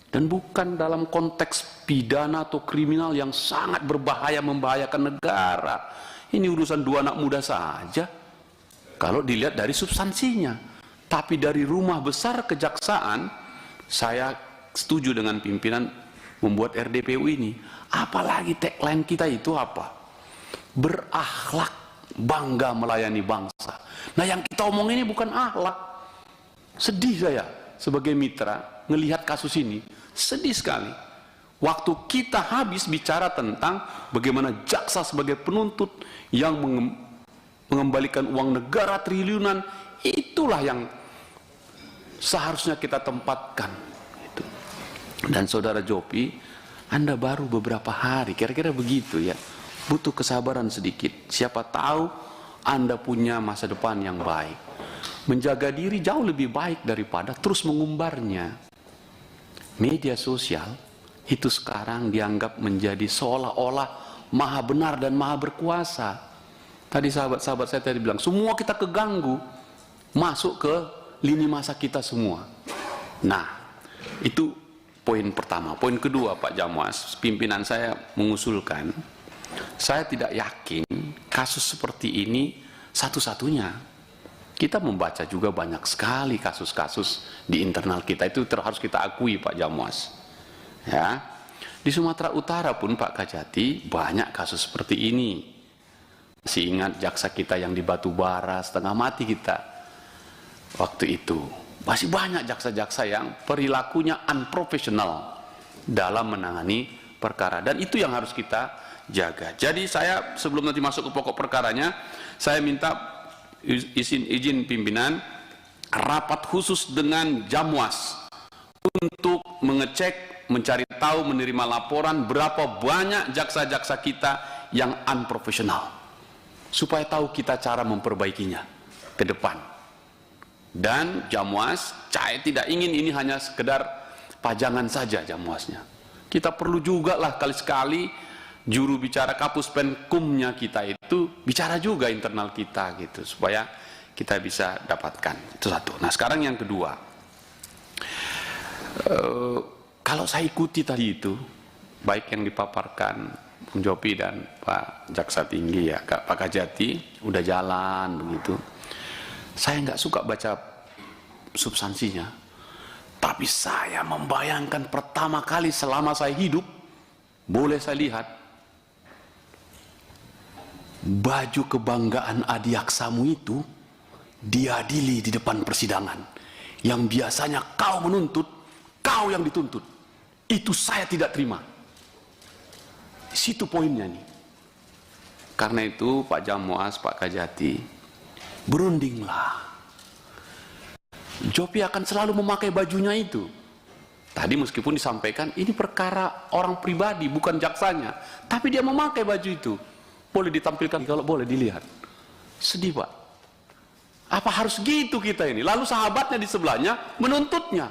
dan bukan dalam konteks pidana atau kriminal yang sangat berbahaya, membahayakan negara. Ini urusan 2 anak muda saja kalau dilihat dari substansinya. Tapi dari rumah besar kejaksaan, saya setuju dengan pimpinan membuat RDPU ini. Apalagi tagline kita itu apa? Berakhlak, bangga melayani bangsa. Nah yang kita omong ini bukan akhlak. Sedih saya sebagai mitra melihat kasus ini. Sedih sekali. Waktu kita habis bicara tentang bagaimana jaksa sebagai penuntut yang mengembalikan uang negara triliunan, itulah yang seharusnya kita tempatkan. Dan Saudara Jopi, Anda baru beberapa hari, kira-kira begitu ya. Butuh kesabaran sedikit. Siapa tahu Anda punya masa depan yang baik. Menjaga diri jauh lebih baik daripada terus mengumbarnya. Media sosial itu sekarang dianggap menjadi seolah-olah maha benar dan maha berkuasa. Tadi sahabat-sahabat saya tadi bilang, semua kita keganggu masuk ke lini masa kita semua. Nah, itu poin pertama. Poin kedua, Pak Jamwas, pimpinan saya mengusulkan, saya tidak yakin kasus seperti ini satu-satunya. Kita membaca juga banyak sekali kasus-kasus di internal kita, itu harus kita akui Pak Jamwas. Ya, di Sumatera Utara pun Pak Kajati banyak kasus seperti ini. Masih ingat jaksa kita yang di Batubara setengah mati kita waktu itu. Masih banyak jaksa-jaksa yang perilakunya unprofesional dalam menangani perkara, dan itu yang harus kita jaga. Jadi saya sebelum nanti masuk ke pokok perkaranya, saya minta izin pimpinan rapat khusus dengan Jamwas untuk mengecek, mencari tahu, menerima laporan berapa banyak jaksa-jaksa kita yang unprofesional, supaya tahu kita cara memperbaikinya ke depan. Dan Jamwas, saya tidak ingin ini hanya sekedar pajangan saja Jamwasnya. Kita perlu juga lah kali-sekali juru bicara Kapus Penkumnya kita itu bicara juga internal kita gitu, supaya kita bisa dapatkan. Itu satu. Nah sekarang yang kedua, kalau saya ikuti tadi itu, baik yang dipaparkan Bung Jopi dan Pak Jaksa Tinggi ya, Pak Kajati, udah jalan begitu. Saya nggak suka baca substansinya, tapi saya membayangkan pertama kali selama saya hidup, boleh saya lihat, baju kebanggaan adiaksamu itu diadili di depan persidangan. Yang biasanya kau menuntut, kau yang dituntut. Itu saya tidak terima. Di situ poinnya nih. Karena itu Pak Jamwas, Pak Kajati, berundinglah. Jopi akan selalu memakai bajunya itu. Tadi meskipun disampaikan ini perkara orang pribadi, bukan jaksanya, tapi dia memakai baju itu. Boleh ditampilkan kalau boleh dilihat. Sedih Pak. Apa harus gitu kita ini? Lalu sahabatnya di sebelahnya menuntutnya.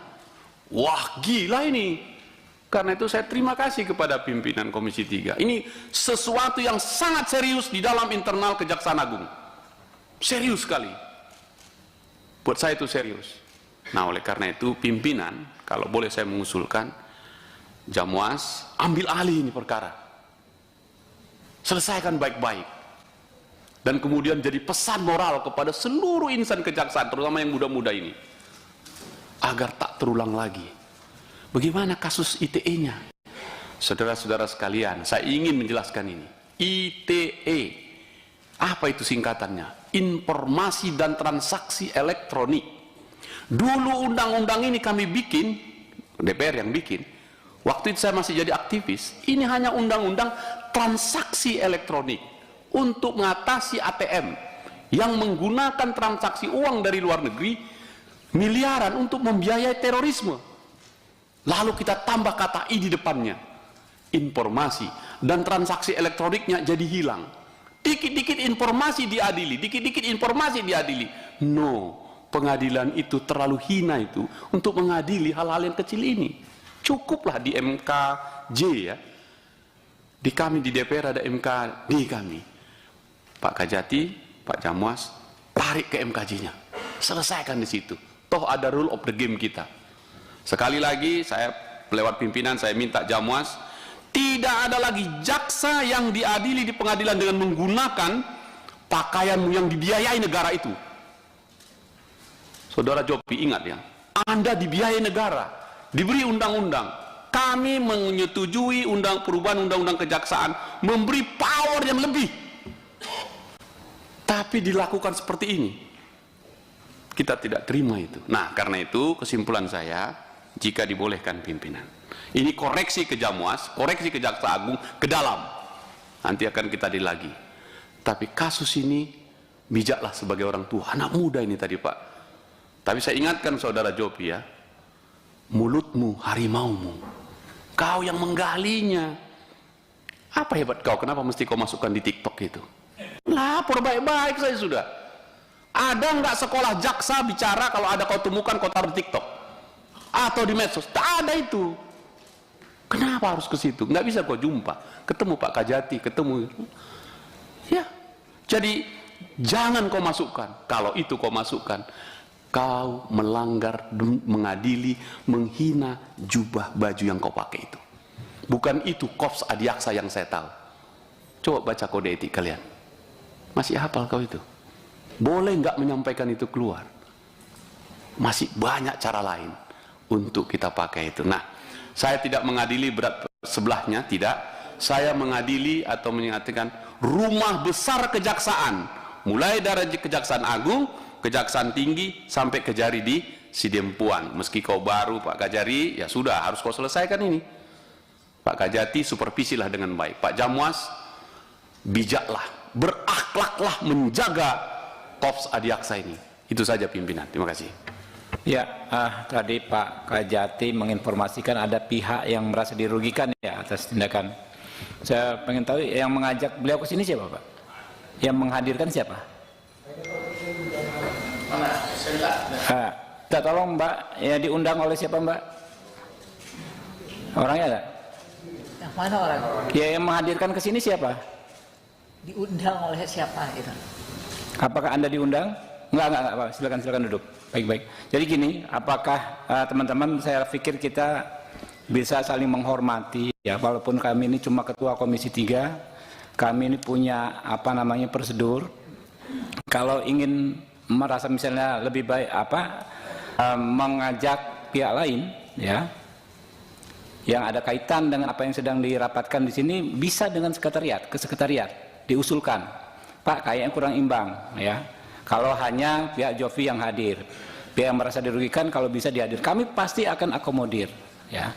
Wah gila ini. Karena itu saya terima kasih kepada pimpinan Komisi 3. Ini sesuatu yang sangat serius di dalam internal Kejaksaan Agung. Serius sekali. Buat saya itu serius. Nah oleh karena itu pimpinan, kalau boleh saya mengusulkan, Jamwas ambil alih ini perkara. Selesaikan baik-baik. Dan kemudian jadi pesan moral kepada seluruh insan kejaksaan, terutama yang muda-muda ini. Agar tak terulang lagi. Bagaimana kasus ITE-nya? Saudara-saudara sekalian, saya ingin menjelaskan ini. ITE, apa itu singkatannya? Informasi dan transaksi elektronik. Dulu undang-undang ini kami bikin, DPR yang bikin, waktu itu saya masih jadi aktivis, ini hanya undang-undang transaksi elektronik untuk mengatasi ATM yang menggunakan transaksi uang dari luar negeri miliaran untuk membiayai terorisme. Lalu kita tambah kata I di depannya, informasi, dan transaksi elektroniknya jadi hilang. Dikit-dikit informasi diadili, dikit-dikit informasi diadili. No, pengadilan itu terlalu hina itu untuk mengadili hal-hal yang kecil ini. Cukuplah di MKJ ya. Di kami di DPR ada MKD kami. Pak Kajati, Pak Jamwas, tarik ke MKJ-nya. Selesaikan di situ. Toh ada rule of the game kita. Sekali lagi saya lewat pimpinan saya minta Jamwas, tidak ada lagi jaksa yang diadili di pengadilan dengan menggunakan pakaianmu yang dibiayai negara itu. Saudara Jopi ingat ya, Anda dibiayai negara, diberi undang-undang. Kami menyetujui perubahan undang-undang kejaksaan, memberi power yang lebih. Tapi dilakukan seperti ini. Kita tidak terima itu. Nah, karena itu kesimpulan saya, jika dibolehkan pimpinan, ini koreksi ke Jamwas, koreksi ke Jaksa Agung ke dalam. Nanti akan kita adil lagi. Tapi kasus ini bijaklah sebagai orang tua, anak muda ini tadi Pak. Tapi saya ingatkan saudara Jopi ya, mulutmu harimaumu, kau yang menggalinya. Apa hebat kau? Kenapa mesti kau masukkan di TikTok itu? Lapor baik-baik saya sudah. Ada nggak sekolah jaksa bicara kalau ada kau temukan kau taruh di TikTok atau di medsos? Tak ada itu. Kenapa harus ke situ? Nggak bisa kau jumpa. Ketemu Pak Kajati, ketemu. Ya. Jadi jangan kau masukkan. Kalau itu kau masukkan, kau melanggar, mengadili, menghina jubah baju yang kau pakai itu. Bukan itu Korps Adiaksa yang saya tahu. Coba baca kode etik kalian. Masih hafal kau itu? Boleh nggak menyampaikan itu keluar? Masih banyak cara lain untuk kita pakai itu. Nah, saya tidak mengadili berat sebelahnya, tidak. Saya mengadili atau menyatakan rumah besar kejaksaan, mulai dari Kejaksaan Agung, Kejaksaan Tinggi, sampai Kejari di Sidempuan. Meski kau baru Pak Kajari, ya sudah harus kau selesaikan ini. Pak Kajati supervisilah dengan baik. Pak Jamwas, bijaklah, berakhlaklah menjaga Korps Adiaksa ini. Itu saja pimpinan. Terima kasih. Ya, tadi Pak Kajati menginformasikan ada pihak yang merasa dirugikan ya atas tindakan. Saya pengen tahu yang mengajak beliau ke sini siapa Pak? Yang menghadirkan siapa? Kita tolong Mbak, ya diundang oleh siapa Mbak? Orangnya ada? Yang mana orang? Ya yang menghadirkan ke sini siapa? Diundang oleh siapa gitu? Apakah Anda diundang? Enggak, Pak. Silakan duduk. Baik. Jadi gini, apakah teman-teman, saya pikir kita bisa saling menghormati ya, walaupun kami ini cuma ketua Komisi 3, kami ini punya prosedur. Kalau ingin merasa misalnya lebih baik mengajak pihak lain ya yang ada kaitan dengan apa yang sedang dirapatkan di sini, bisa dengan ke sekretariat diusulkan, Pak kayaknya kurang imbang ya. Kalau hanya pihak Jovi yang hadir, pihak yang merasa dirugikan kalau bisa dihadir, kami pasti akan akomodir ya.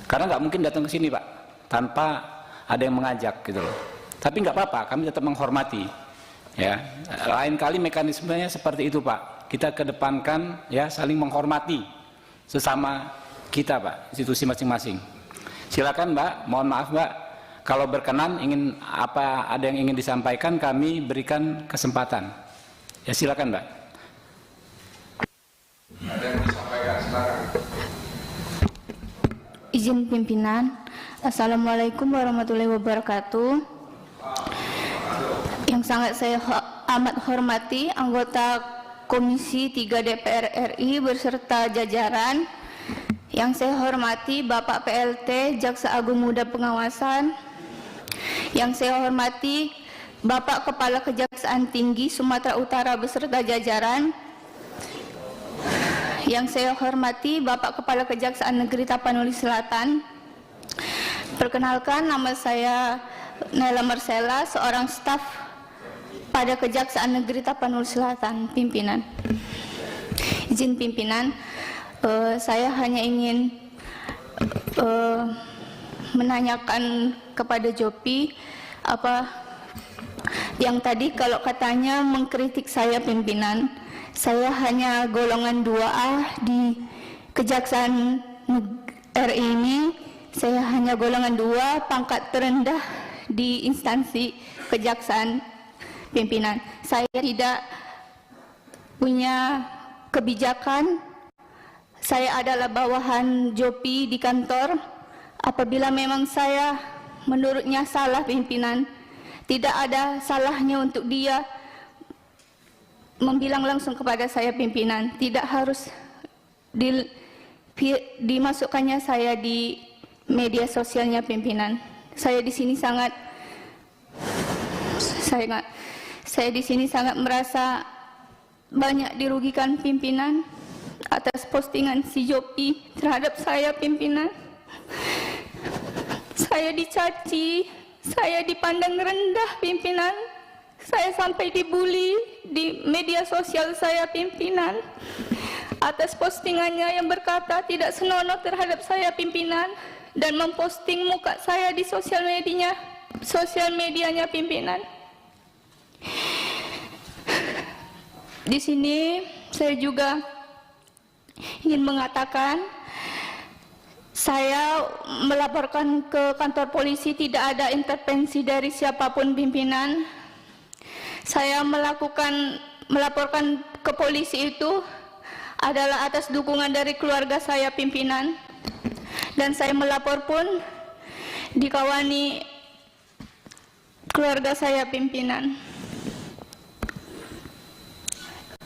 Karena nggak mungkin datang ke sini Pak tanpa ada yang mengajak gitu loh. Tapi nggak apa-apa, kami tetap menghormati ya. Lain kali mekanismenya seperti itu Pak. Kita kedepankan ya, saling menghormati sesama kita Pak, institusi masing-masing. Silakan Mbak, mohon maaf Mbak, kalau berkenan ada yang ingin disampaikan, kami berikan kesempatan. Ya silakan Mbak. Ada yang disampaikan sekarang. Izin pimpinan. Assalamualaikum warahmatullahi wabarakatuh. Yang sangat saya amat hormati anggota Komisi 3 DPR RI beserta jajaran. Yang saya hormati Bapak PLT Jaksa Agung Muda Pengawasan. Yang saya hormati Bapak Kepala Kejaksaan Tinggi Sumatera Utara beserta jajaran. Yang saya hormati Bapak Kepala Kejaksaan Negeri Tapanuli Selatan. Perkenalkan, nama saya Nela Marcella, seorang staf pada Kejaksaan Negeri Tapanuli Selatan, pimpinan. Izin pimpinan, saya hanya ingin menanyakan kepada Jopi yang tadi kalau katanya mengkritik saya pimpinan. Saya hanya golongan 2A di Kejaksaan RI ini. Saya hanya golongan 2, pangkat terendah di instansi kejaksaan pimpinan. Saya tidak punya kebijakan. Saya adalah bawahan Jopi di kantor. Apabila memang saya menurutnya salah pimpinan, tidak ada salahnya untuk dia membilang langsung kepada saya pimpinan. Tidak harus dimasukkannya saya di media sosialnya pimpinan. Saya di sini sangat merasa banyak dirugikan pimpinan atas postingan si Jopi terhadap saya pimpinan. Saya dicaci, saya dipandang rendah pimpinan. Saya sampai dibully di media sosial saya pimpinan atas postingannya yang berkata tidak senonoh terhadap saya pimpinan dan memposting muka saya di sosial medianya pimpinan. Di sini saya juga ingin mengatakan, saya melaporkan ke kantor polisi, tidak ada intervensi dari siapapun pimpinan. Saya melaporkan ke polisi itu adalah atas dukungan dari keluarga saya pimpinan. Dan saya melapor pun dikawani keluarga saya pimpinan.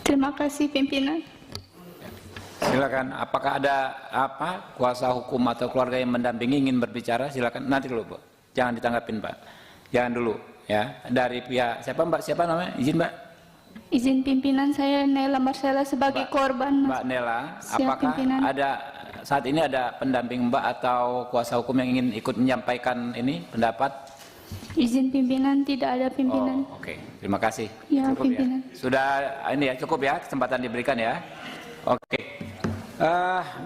Terima kasih pimpinan. Silakan, apakah ada kuasa hukum atau keluarga yang mendampingi ingin berbicara? Silakan, nanti dulu Bu. Jangan ditanggapin Pak. Jangan dulu ya. Dari pihak siapa Mbak? Siapa namanya? Izin Mbak. Izin pimpinan, saya Nela Marcella sebagai korban. Mbak Nela, Siap, apakah pimpinan. saat ini ada pendamping Mbak atau kuasa hukum yang ingin ikut menyampaikan ini pendapat? Izin pimpinan, tidak ada pimpinan. Oh, oke. Terima kasih. Ya, cukup pimpinan. Ya. Sudah ini ya, cukup ya kesempatan diberikan ya. Oke.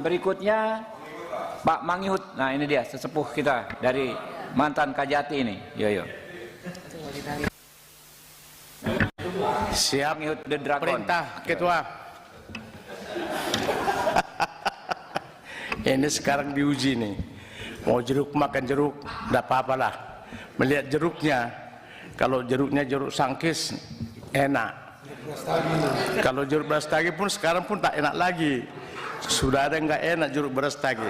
Berikutnya Pak Mangihut. Nah, ini dia sesepuh kita dari mantan Kajati ini. Yo. Siap, Mangihut the Dragon. perintah Ketua. Ini sekarang diuji nih. Mau jeruk makan jeruk, tidak apa-apa lah. Melihat jeruknya, kalau jeruknya jeruk sangkis enak, Kalau jeruk beras tagi pun sekarang pun tak enak lagi. Sudah ada yang nggak enak jeruk beras tagi.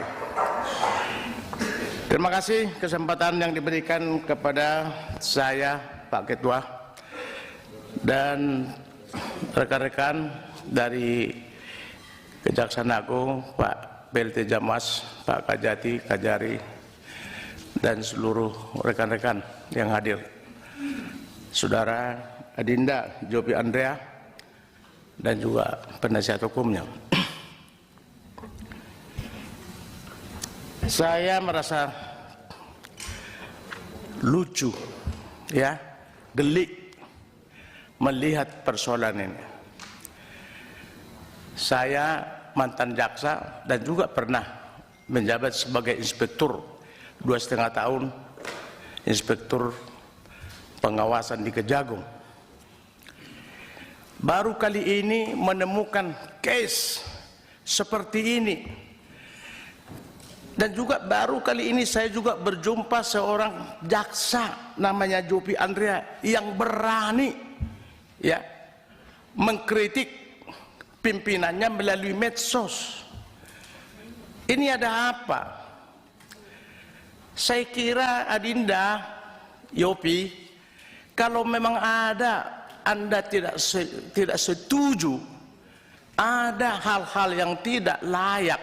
Terima kasih kesempatan yang diberikan kepada saya, Pak Ketua, dan rekan-rekan dari Kejaksaan Agung, Pak PLT Jamwas, Pak Kajati, Kajari, dan seluruh rekan-rekan yang hadir. Saudara Adinda Jopi Andrea, dan juga penasihat hukumnya. Saya merasa lucu, ya, gelik melihat persoalan ini. Saya mantan jaksa dan juga pernah menjabat sebagai inspektur 2,5 tahun, inspektur pengawasan di Kejagung. Baru kali ini menemukan case seperti ini. Dan juga baru kali ini saya juga berjumpa seorang jaksa namanya Jopi Andrea yang berani, ya, mengkritik pimpinannya melalui medsos. Ini ada apa? Saya kira Adinda, Yopi, kalau memang ada Anda tidak setuju, ada hal-hal yang tidak layak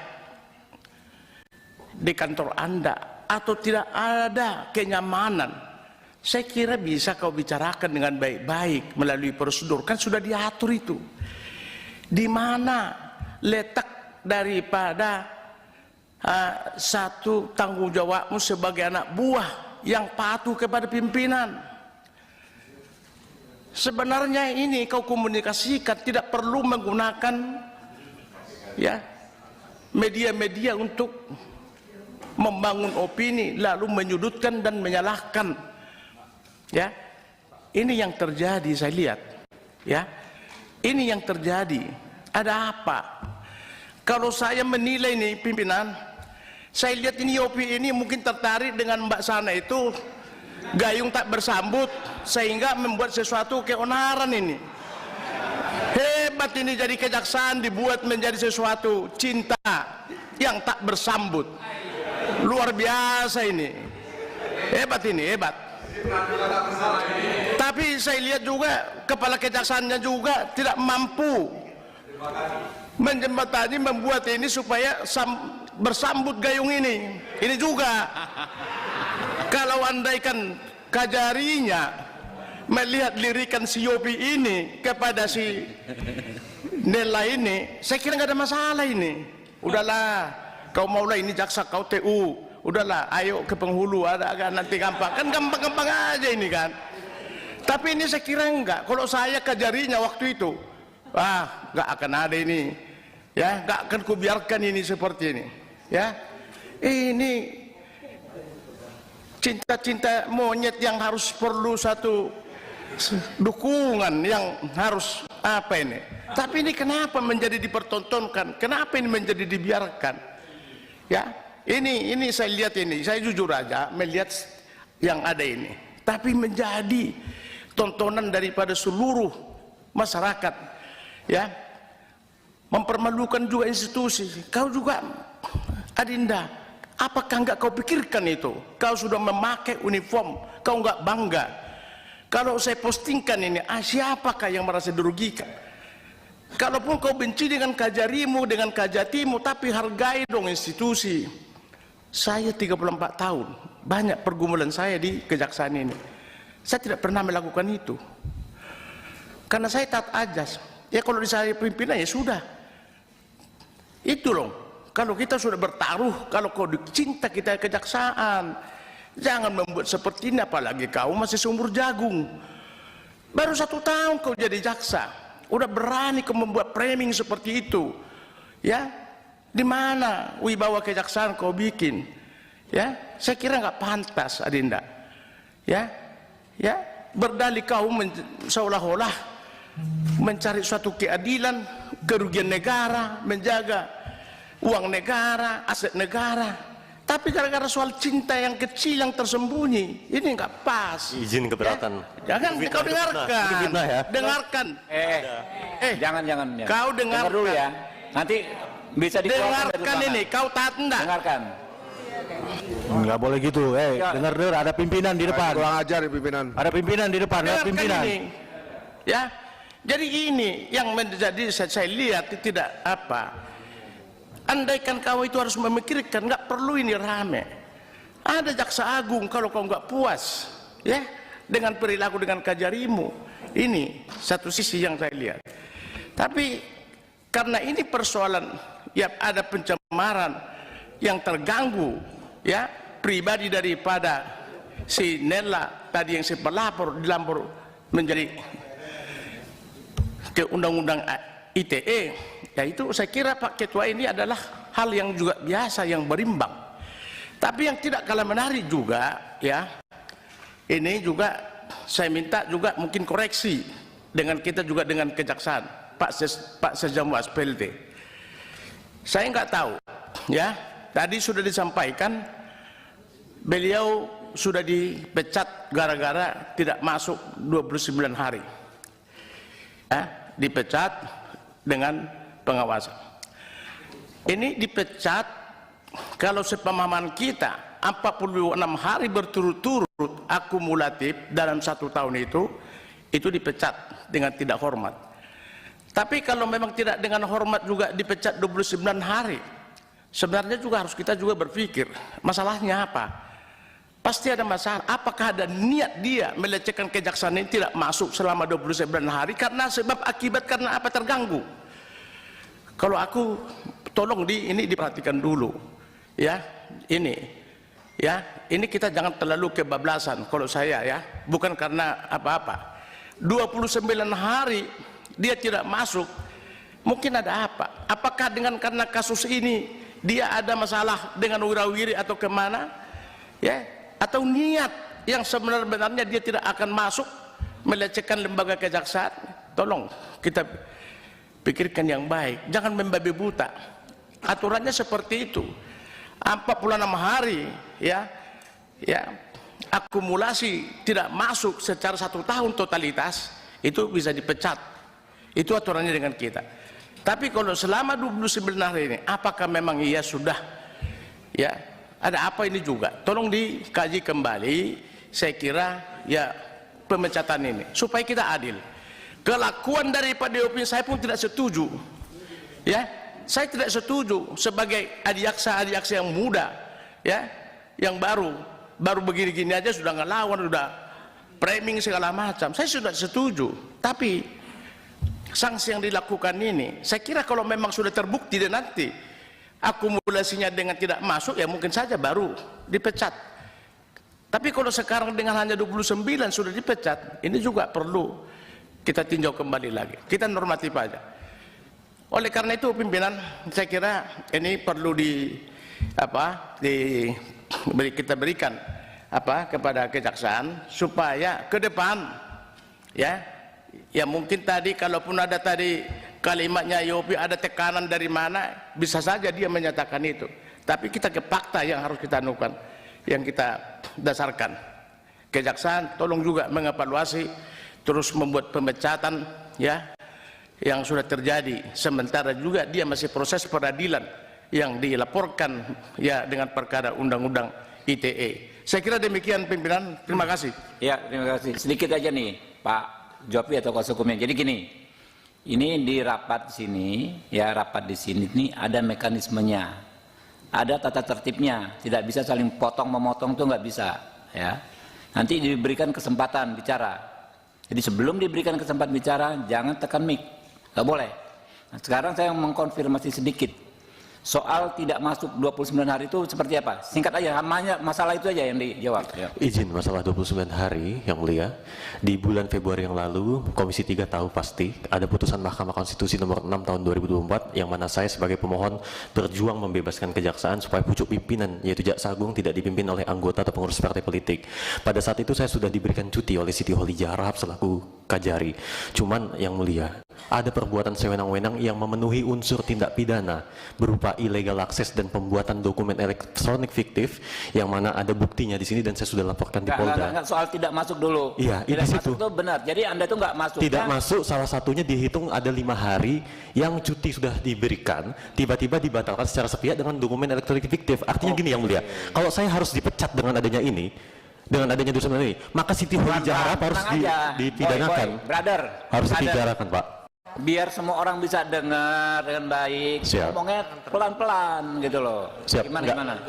di kantor Anda atau tidak ada kenyamanan, saya kira bisa kau bicarakan dengan baik-baik melalui prosedur, kan sudah diatur itu. Di mana letak daripada satu tanggung jawabmu sebagai anak buah yang patuh kepada pimpinan? Sebenarnya ini kau komunikasikan, tidak perlu menggunakan, ya, media-media untuk membangun opini lalu menyudutkan dan menyalahkan, ya. Ini yang terjadi, saya lihat, ya. Ini yang terjadi. Ada apa? Kalau saya menilai nih pimpinan, saya lihat ini Yopi ini mungkin tertarik dengan Mbak Sana itu gayung tak bersambut sehingga membuat sesuatu keonaran ini. Hebat ini, jadi kejaksaan dibuat menjadi sesuatu cinta yang tak bersambut. Luar biasa ini. Hebat ini, hebat. Tapi saya lihat juga kepala kejaksaannya juga tidak mampu menjembatani, membuat ini supaya bersambut gayung ini. Ini juga kalau andaikan Kajarinya melihat lirikan si Yopi ini kepada si Nela ini, saya kira nggak ada masalah ini. Udahlah, kau maulah ini jaksa, kau TU, udahlah, ayo ke penghulu, ada nanti gampang, kan gampang-gampang aja ini kan. Tapi ini saya kira enggak. Kalau saya Kajarinya waktu itu, nggak akan ada ini, ya, nggak akan kubiarkan ini seperti ini, ya. Ini cinta-cinta monyet yang harus perlu satu dukungan yang harus apa ini. Tapi ini kenapa menjadi dipertontonkan? Kenapa ini menjadi dibiarkan? Ya, ini saya lihat ini, saya jujur aja melihat yang ada ini. Tapi menjadi tontonan daripada seluruh masyarakat, ya, mempermalukan juga institusi. Kau juga Adinda, apakah enggak kau pikirkan itu? Kau sudah memakai uniform, kau enggak bangga? Kalau saya postingkan ini, siapakah yang merasa dirugikan? Kalaupun kau benci dengan Kajarimu, dengan Kajatimu, tapi hargai dong institusi. Saya 34 tahun, banyak pergumulan saya di kejaksaan ini. Saya tidak pernah melakukan itu. Karena saya taat ajas. Ya kalau saya pimpinan ya sudah. Itu loh. Kalau kita sudah bertaruh, kalau kau cinta kita kejaksaan, jangan membuat seperti ini, apalagi kau masih seumur jagung. Baru 1 tahun kau jadi jaksa, udah berani kau membuat framing seperti itu, ya? Di mana wibawa kejaksaan kau bikin? Ya, saya kira nggak pantas, Adinda. Ya, ya, berdalih kau seolah-olah mencari suatu keadilan, kerugian negara, menjaga uang negara, aset negara. Tapi gara-gara soal cinta yang kecil yang tersembunyi, ini nggak pas. Izin keberatan. Ya? Jangan kau dengarkan. Ini fitnah ya. Dengarkan. Jangan. Kau Dengar dulu ya. Nanti bisa dikeluarkan dari dengarkan ruangan. ini, kau taat enggak? Dengarkan. Nggak boleh gitu. Dengar, ada pimpinan di depan. Kurang ajar ya pimpinan. Ada pimpinan di depan. Ada Dengarkan pimpinan. ini. Ya. Jadi ini yang menjadi saya lihat tidak apa. Andaikan kau itu harus memikirkan, nggak perlu ini rame. Ada jaksa agung kalau kau nggak puas, ya, dengan perilaku dengan Kajarimu. Ini satu sisi yang saya lihat. Tapi karena ini persoalan, ya ada pencemaran yang terganggu, ya, pribadi daripada si Nela tadi yang si pelapor dilapor menjadi ke undang-undang ITE, ya itu saya kira Pak Ketua ini adalah hal yang juga biasa yang berimbang. Tapi yang tidak kalah menarik juga, ya, ini juga saya minta juga mungkin koreksi dengan kita juga dengan kejaksaan Pak Sejamwas PLT. Saya nggak tahu, ya, tadi sudah disampaikan beliau sudah dipecat gara-gara tidak masuk 29 hari, ya, dipecat dengan pengawasan. Ini dipecat kalau sepemahaman kita 46 hari berturut-turut akumulatif dalam 1 tahun itu dipecat dengan tidak hormat. Tapi kalau memang tidak dengan hormat juga dipecat 29 hari, sebenarnya juga harus kita juga berpikir masalahnya apa. Pasti ada masalah. Apakah ada niat dia melecehkan kejaksaan ini tidak masuk selama 29 hari karena sebab akibat karena apa terganggu? Kalau aku tolong ini diperhatikan dulu, ya, ini kita jangan terlalu kebablasan. Kalau saya, ya, bukan karena apa-apa. 29 hari dia tidak masuk, mungkin ada apa? Apakah dengan karena kasus ini dia ada masalah dengan wirawiri atau kemana, ya? Atau niat yang sebenarnya dia tidak akan masuk melecehkan lembaga kejaksaan? Tolong kita pikirkan yang baik, jangan membabi buta. Aturannya seperti itu. 46 hari, ya, akumulasi tidak masuk secara 1 tahun totalitas itu bisa dipecat. Itu aturannya dengan kita. Tapi kalau selama 29 hari ini, apakah memang ia sudah, ya, ada apa ini juga? Tolong dikaji kembali. Saya kira, ya, pemecatan ini supaya kita adil. Kelakuan daripada DOP saya pun tidak setuju, ya. Saya tidak setuju sebagai adiaksa yang muda, ya, yang baru begini-gini aja sudah ngelawan, sudah framing segala macam. Saya sudah setuju. Tapi sanksi yang dilakukan ini, saya kira kalau memang sudah terbukti dan nanti akumulasinya dengan tidak masuk, ya mungkin saja baru dipecat. Tapi kalau sekarang dengan hanya 29 sudah dipecat, ini juga perlu kita tinjau kembali lagi. Kita normatif aja. Oleh karena itu pimpinan, saya kira ini perlu kita berikan kepada kejaksaan supaya ke depan, ya mungkin tadi kalaupun ada tadi kalimatnya Yopi ada tekanan dari mana, bisa saja dia menyatakan itu. Tapi kita ke fakta yang harus kita anukan, yang kita dasarkan. Kejaksaan tolong juga mengevaluasi, terus membuat pemecatan, ya, yang sudah terjadi. Sementara juga dia masih proses peradilan yang dilaporkan, ya, dengan perkara undang-undang ITE. Saya kira demikian pimpinan. Terima kasih. Ya, terima kasih. Sedikit aja nih, Pak Jopi atau kuasa hukumnya. Jadi gini, ini di rapat sini, ya, rapat di sini ini ada mekanismenya, ada tata tertibnya. Tidak bisa saling potong memotong tuh nggak bisa, ya. Nanti diberikan kesempatan bicara. Jadi sebelum diberikan kesempatan bicara, jangan tekan mic, nggak boleh. Nah, sekarang saya mengkonfirmasi sedikit. Soal tidak masuk 29 hari itu seperti apa? Singkat aja, masalah itu aja yang dijawab. Ya. Izin masalah 29 hari, Yang Mulia. Di bulan Februari yang lalu, Komisi 3 tahu pasti ada putusan Mahkamah Konstitusi nomor 6 tahun 2024 yang mana saya sebagai pemohon berjuang membebaskan kejaksaan supaya pucuk pimpinan yaitu Jaksa Agung tidak dipimpin oleh anggota atau pengurus partai politik. Pada saat itu saya sudah diberikan cuti oleh Siti Holijah Rahab selaku Kajari. Cuman Yang Mulia, ada perbuatan sewenang-wenang yang memenuhi unsur tindak pidana berupa illegal access dan pembuatan dokumen elektronik fiktif yang mana ada buktinya di sini dan saya sudah laporkan di Polda. Enggak, soal tidak masuk dulu. Iya, tidak di masuk situ. itu benar. Jadi Anda itu enggak masuk. Tidak masuk, salah satunya dihitung ada 5 hari yang cuti sudah diberikan, tiba-tiba dibatalkan secara sepihak dengan dokumen elektronik fiktif. Artinya gini yang mulia, kalau saya harus dipecat dengan adanya ini, dengan adanya dosa ini, maka Siti Khadijah harus dipidanakan. Brother, Harus dipidanakan, Pak. Biar semua orang bisa dengar dengan baik, Siap. ngomongnya pelan-pelan gitu loh. Siap. Gimana?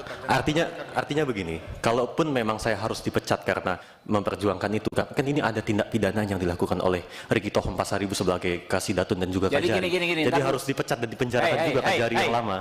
Artinya begini, kalaupun memang saya harus dipecat karena memperjuangkan itu, kan ini ada tindak pidana yang dilakukan oleh Riki Tohom Pasaribu sebagai Kasidatun dan juga Jadi Kajari. gini, Jadi harus dipecat dan dipenjarakan juga Kajari yang lama.